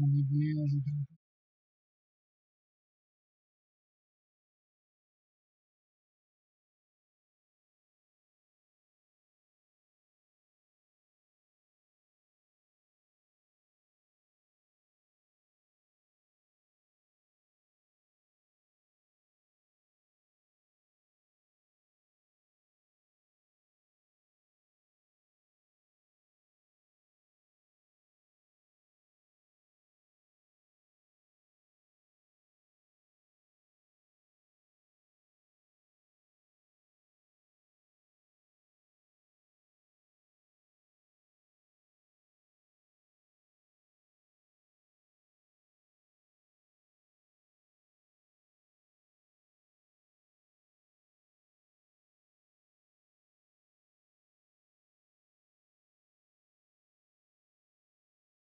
I need nails again.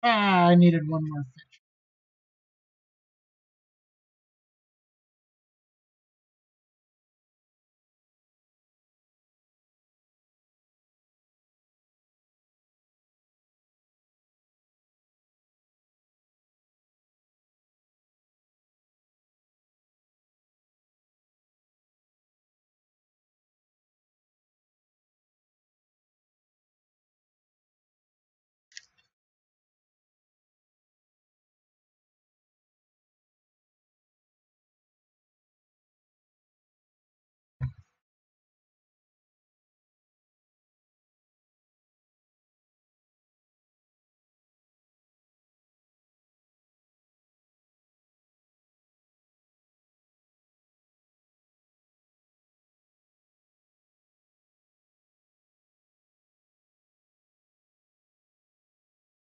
Ah, I needed one more fish.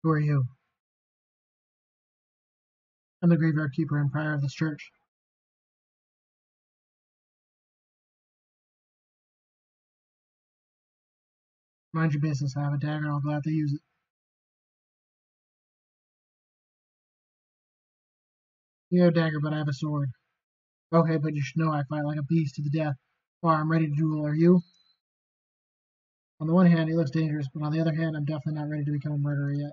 Who are you? I'm the graveyard keeper and prior of this church. Mind your business. I have a dagger. I'll gladly use it. You have a dagger, but I have a sword. Okay, but you should know I fight like a beast to the death. Or I'm ready to duel. Are you? On the one hand, he looks dangerous, but on the other hand, I'm definitely not ready to become a murderer yet.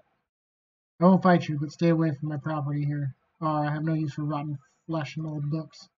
I won't fight you, but stay away from my property here. Or I have no use for rotten flesh and old books.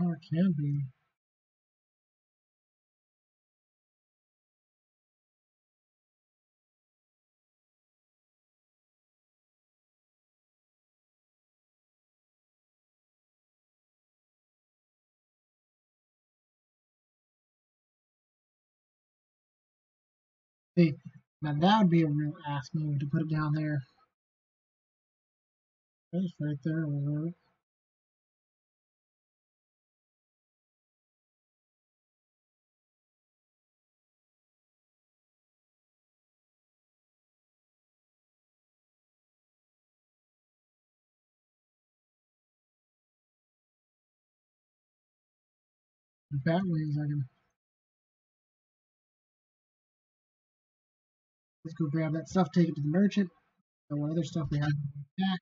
Oh, it can be. See, now that would be a real ass move to put it down there. That's right there. The bat wings, I can. Let's go grab that stuff, take it to the merchant. And what other stuff we have back.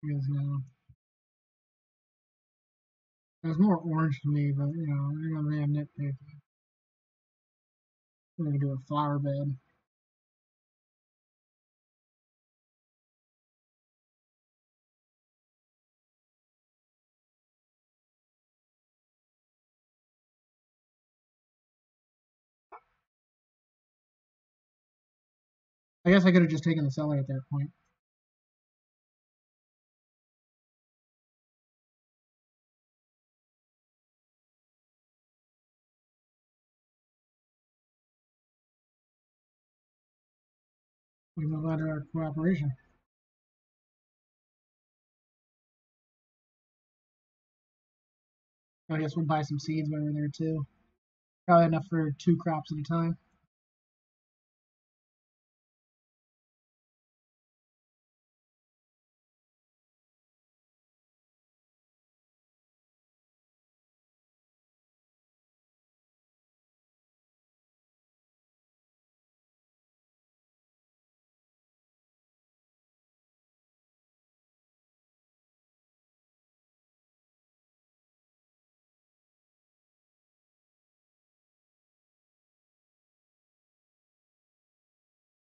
Because it was more orange to me, but they're gonna be a nitpick. We're gonna do a flower bed. I guess I could have just taken the cellar at that point. We move on to our cooperation. I guess we'll buy some seeds while we're there too. Probably enough for 2 crops at a time.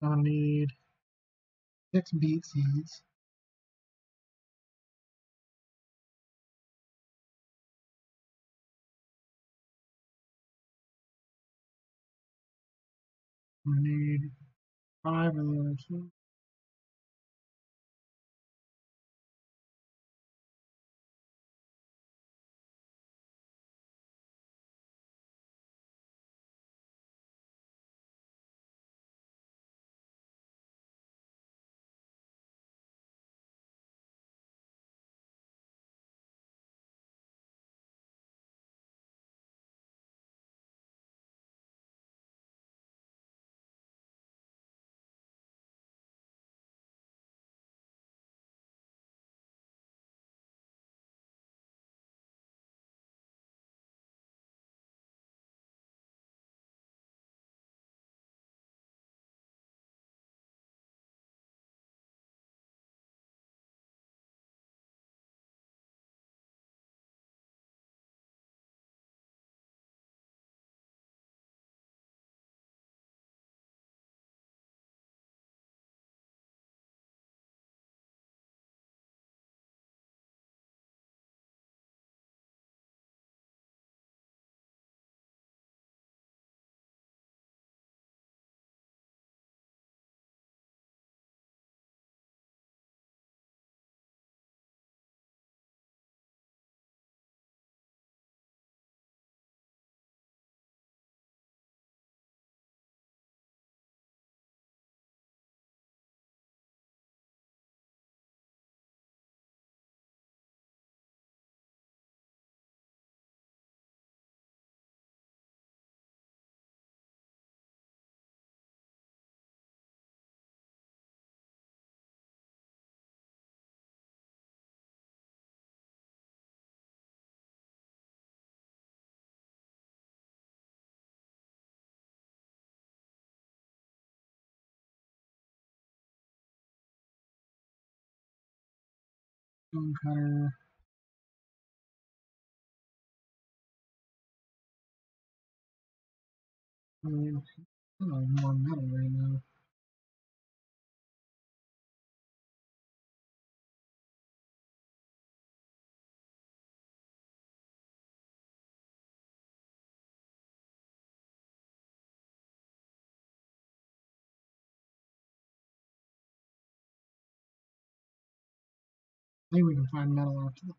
I'll need 6 beet seeds. I need 5 of those. Stone cutter. I don't know, more metal right now. I think we can find metal after that.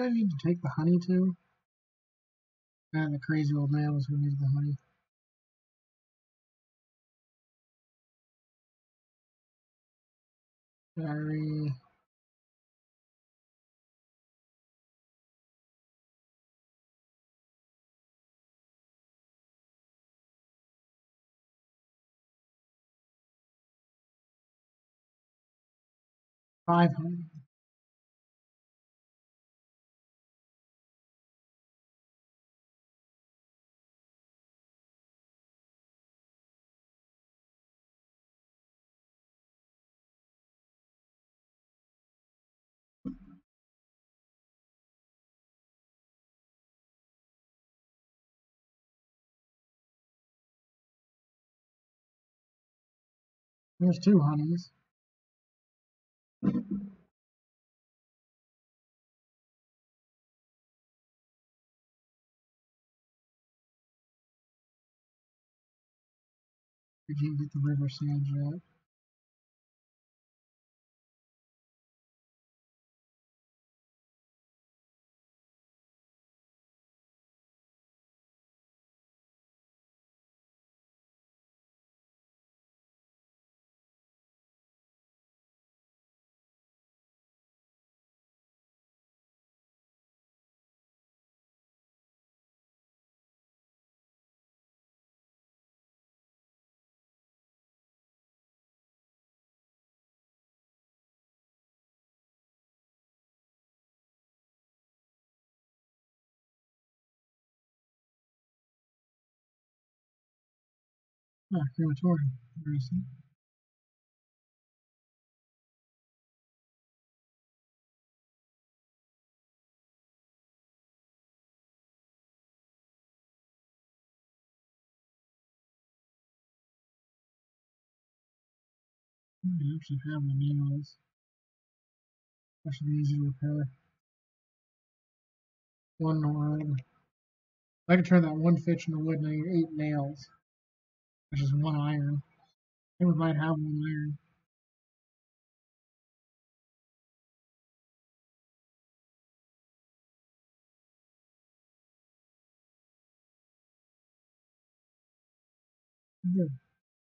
I need to take the honey too? And the crazy old man was going to use the honey. Diary. Five honey. There's two honeys. We can't get the river sands yet. Ah, crematorium. Interesting. I actually have the nails. That should be easy to repair. One wood. I can turn that one fitch into wood, and I need 8 nails, which is one iron. I think we might have one iron. Good.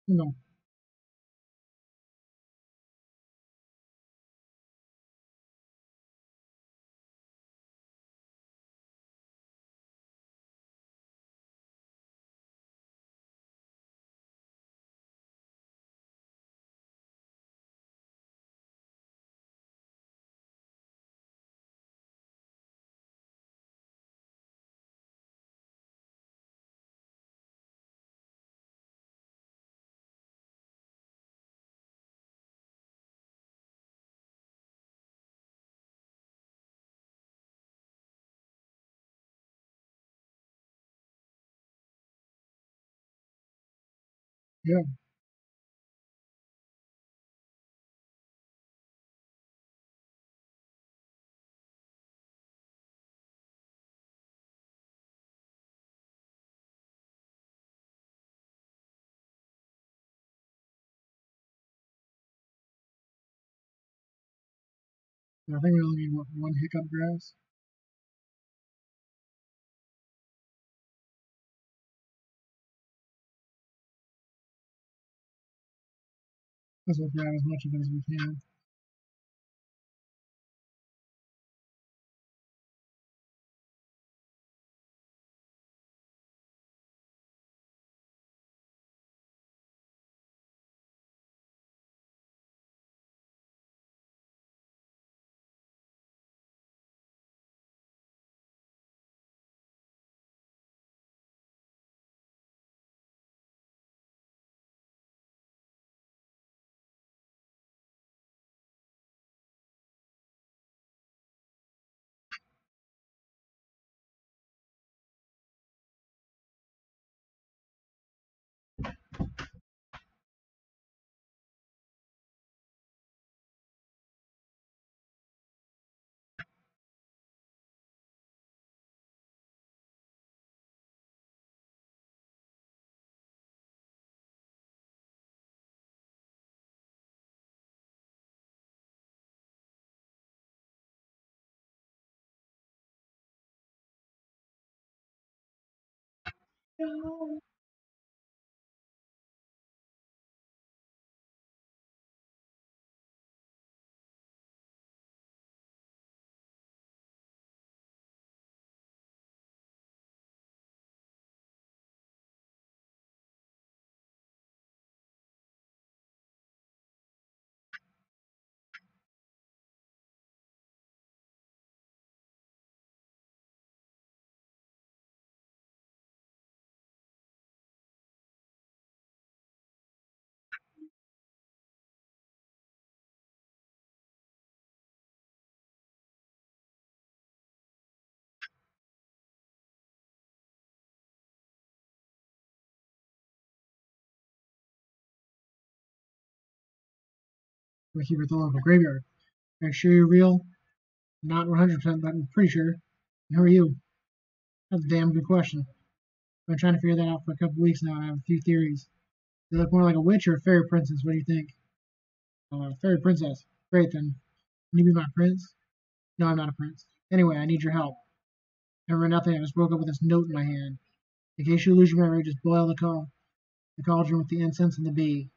No. Yeah. I think we only need what, one hiccup grass. Because we'll grab as much of it as we can. We keep at the local graveyard. Are you sure you're real? Not 100%, but I'm pretty sure. And who are you? That's a damn good question. I've been trying to figure that out for a couple weeks now, and I have a few theories. You look more like a witch or a fairy princess. What do you think? Fairy princess. Great then. Can you be my prince? No, I'm not a prince. Anyway, I need your help. I remember nothing. I just woke up with this note in my hand. In case you lose your memory, just boil the cauldron with the incense and the bee.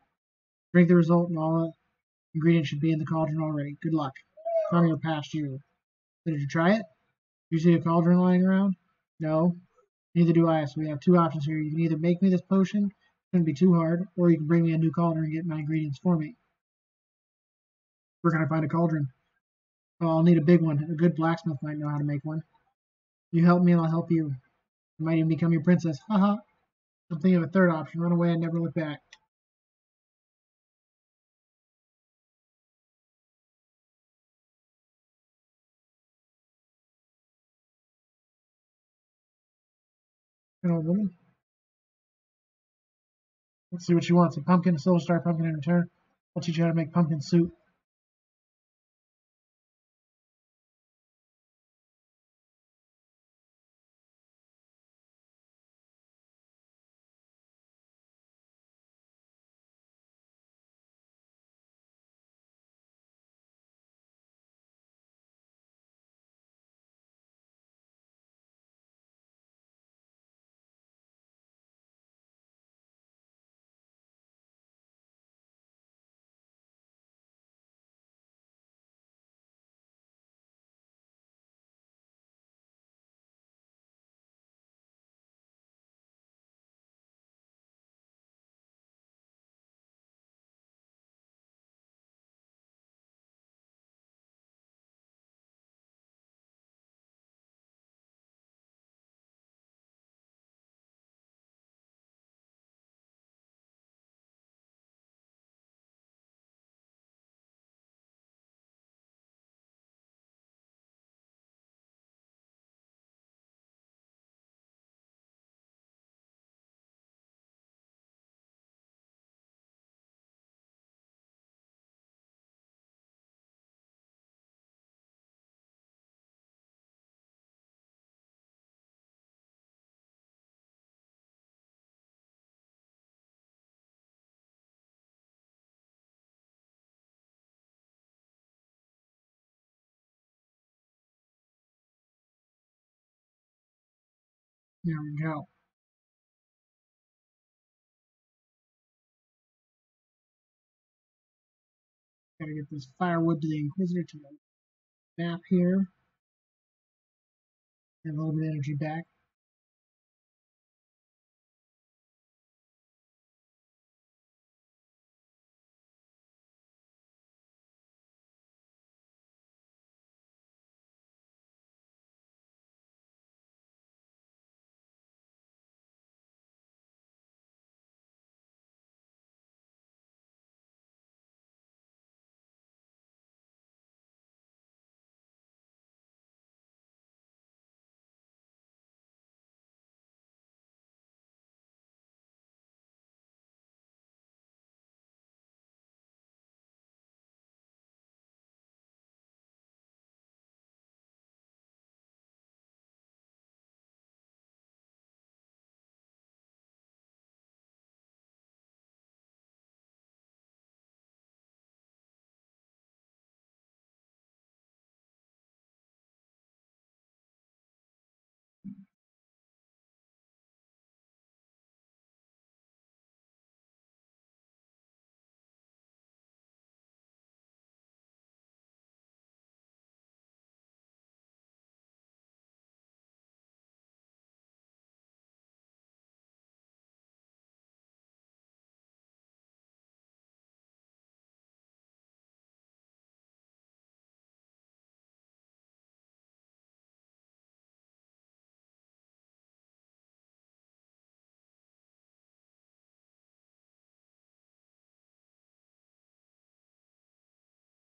Drink the result, and all the ingredients should be in the cauldron already. Good luck. From your past you. So did you try it? Do you see a cauldron lying around? No. Neither do I. So we have two options here. You can either make me this potion, shouldn't be too hard, or you can bring me a new cauldron and get my ingredients for me. Where can I find a cauldron? Oh, I'll need a big one. A good blacksmith might know how to make one. You help me and I'll help you. I might even become your princess. Haha. I'm thinking of a third option. Run away and never look back. An old woman. Let's see what she wants. A pumpkin, a silver star pumpkin in return. I'll teach you how to make pumpkin soup. There we go. Gotta get this firewood to the Inquisitor to map here. Get a little bit of energy back.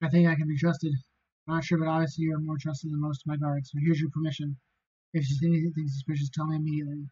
I think I can be trusted. I'm not sure, but obviously you're more trusted than most of my guards, so here's your permission. If you see anything suspicious, tell me immediately.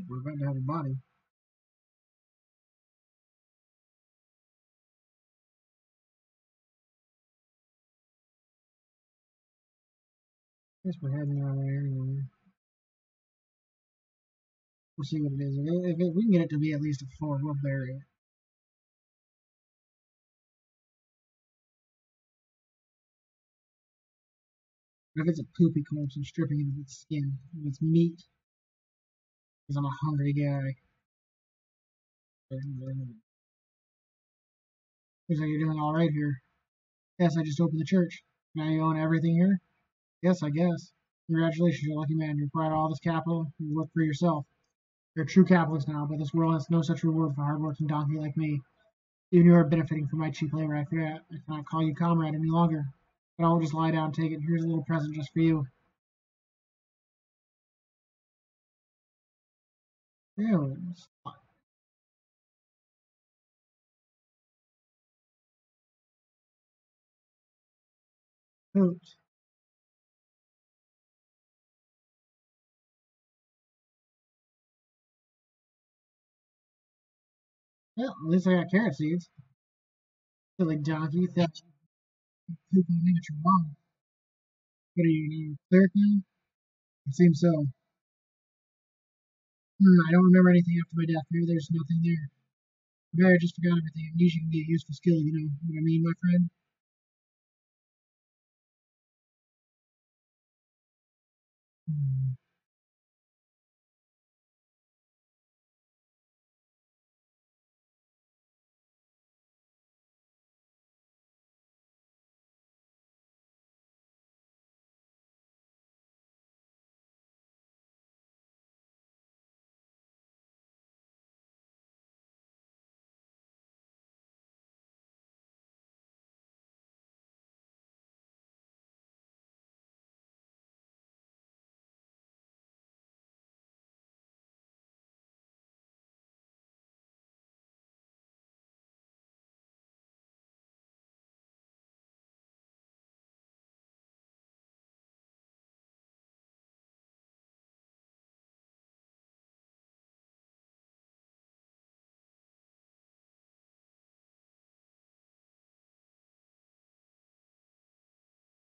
We're about to have a body. Guess we're heading our way anyway. We'll see what it is. If we can get it to be at least a 4, we'll bury it. But if it's a poopy corpse, I'm stripping it of its skin. If it's meat, because I'm a hungry guy. Looks like you're doing all right here. Yes, I just opened the church. Now you own everything here? Yes, I guess. Congratulations, you're a lucky man. You acquired all this capital. You work for yourself. You're a true capitalist now, but this world has no such reward for a hard-working donkey like me. Even you are benefiting from my cheap labor. I fear I cannot call you comrade any longer. But I'll just lie down and take it. Here's a little present just for you. Ew. Coat. Well, at least I got carrot seeds. Silly donkey. That poop on me at your mom. What are you, now, cleric now? It seems so. I don't remember anything after my death. Maybe there's nothing there. Maybe I just forgot everything. Amnesia can be a useful skill, you know what I mean, my friend? Hmm.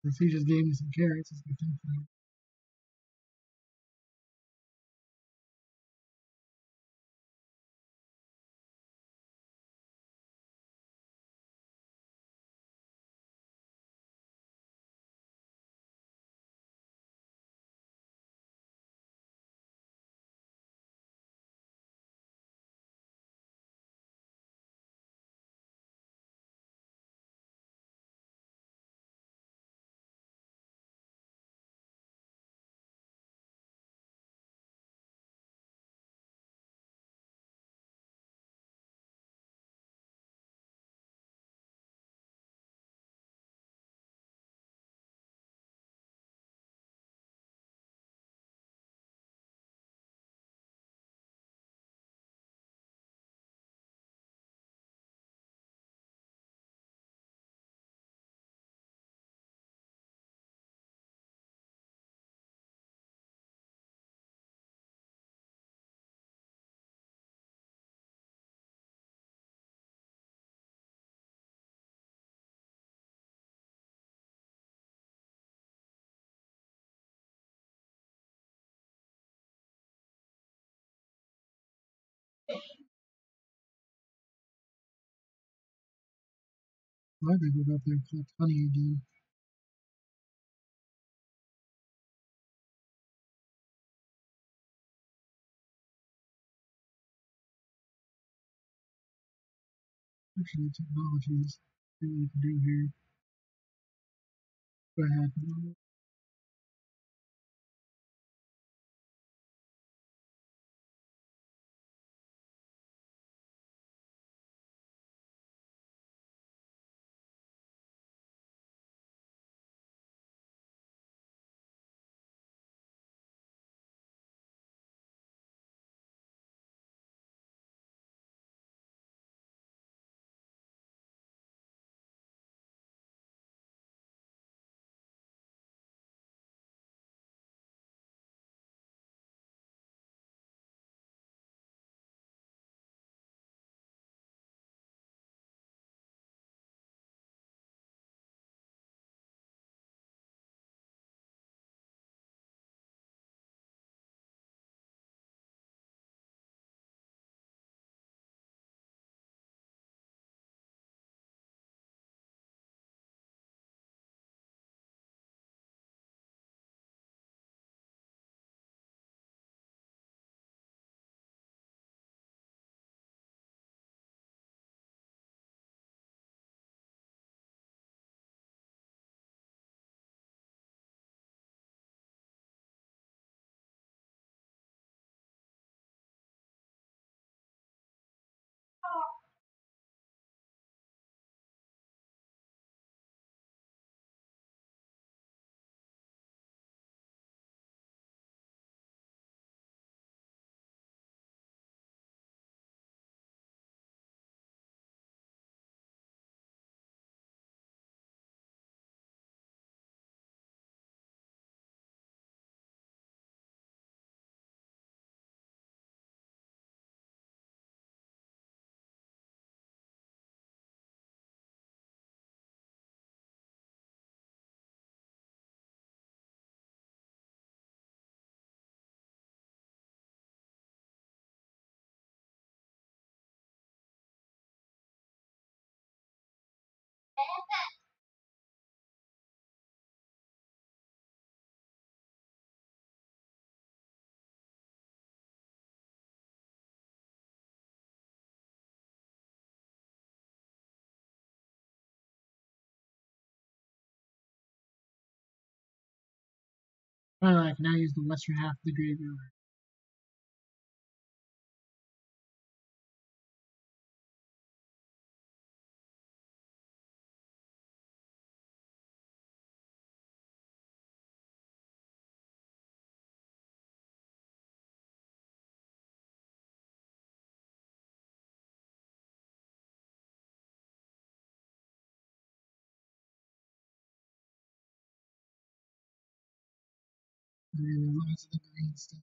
Since he just gave me some carrots, it's good thing. Might be able to go up there and collect honey again. Actually, technologies. See what we can do here. Go ahead. Finally, I can now use the western half of the graveyard. Graveyard lots of the green stuff.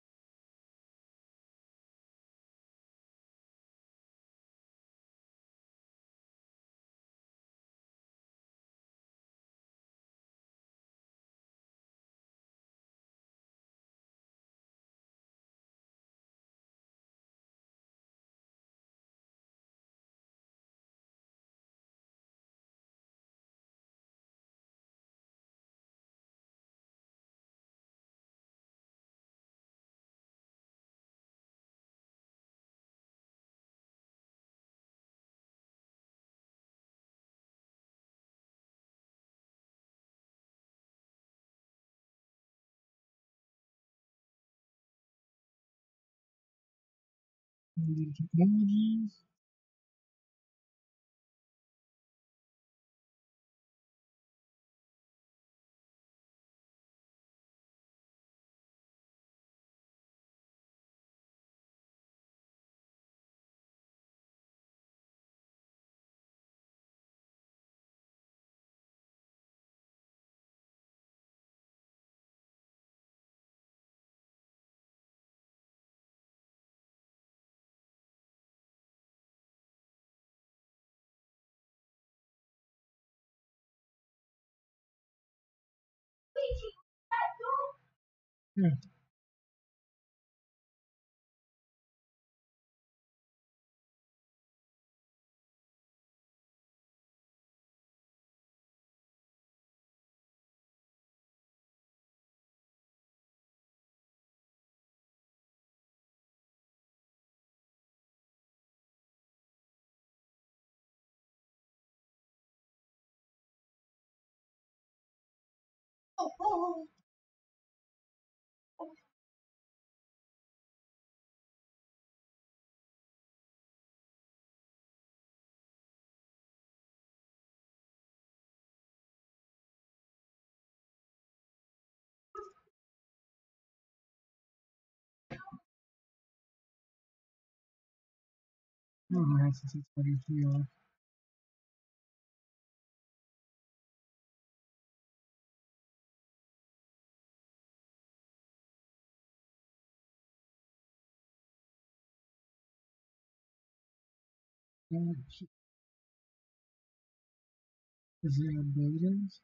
Technologies. Yeah. Alright, since it's already here. Is it a betas?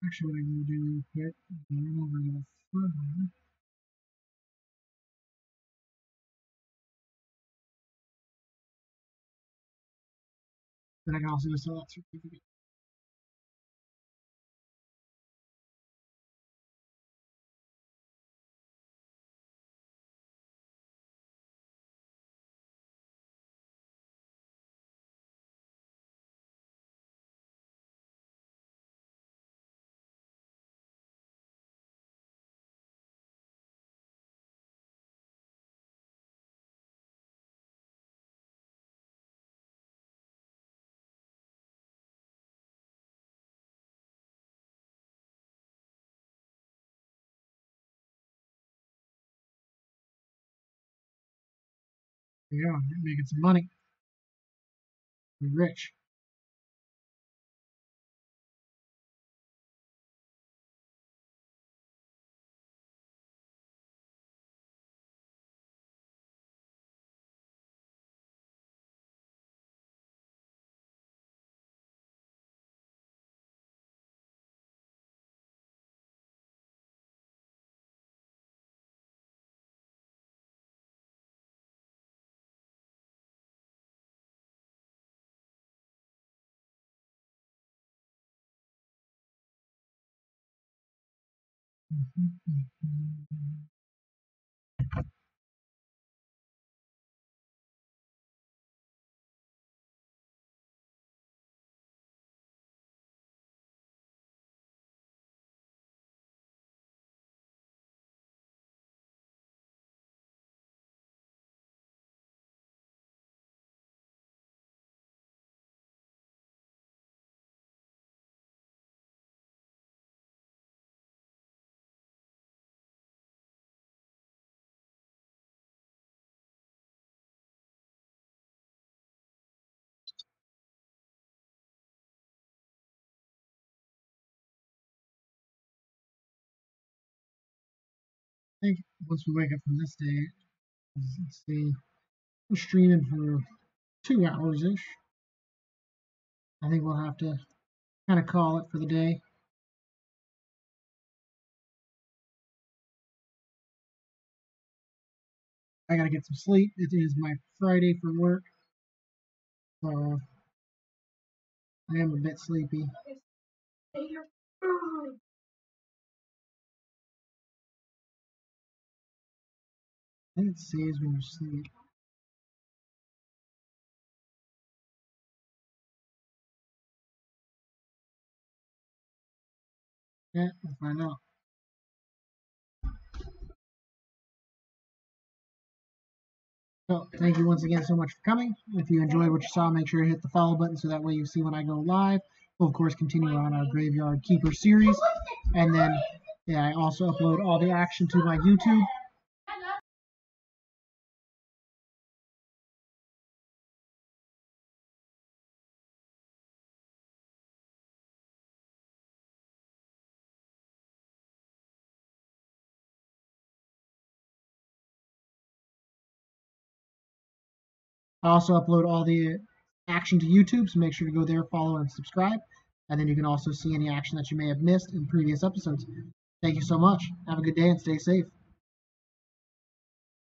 Actually, what I'm going to do real quick is run over to the front, but I can also sell that certificate. Yeah, making some money. We're rich. I think once we wake up from this day, let's see, we're streaming for 2 hours ish. I think we'll have to kind of call it for the day. I gotta get some sleep. It is my Friday for work, so I am a bit sleepy. I think it saves when you sleep. Yeah, we'll find out. So, thank you once again so much for coming. If you enjoyed what you saw, make sure to hit the follow button so that way you see when I go live. We'll, of course, continue on our Graveyard Keeper series. And then, yeah, I also upload all the action to my YouTube. I also upload all the action to YouTube, so make sure to go there, follow, and subscribe. And then you can also see any action that you may have missed in previous episodes. Thank you so much. Have a good day and stay safe.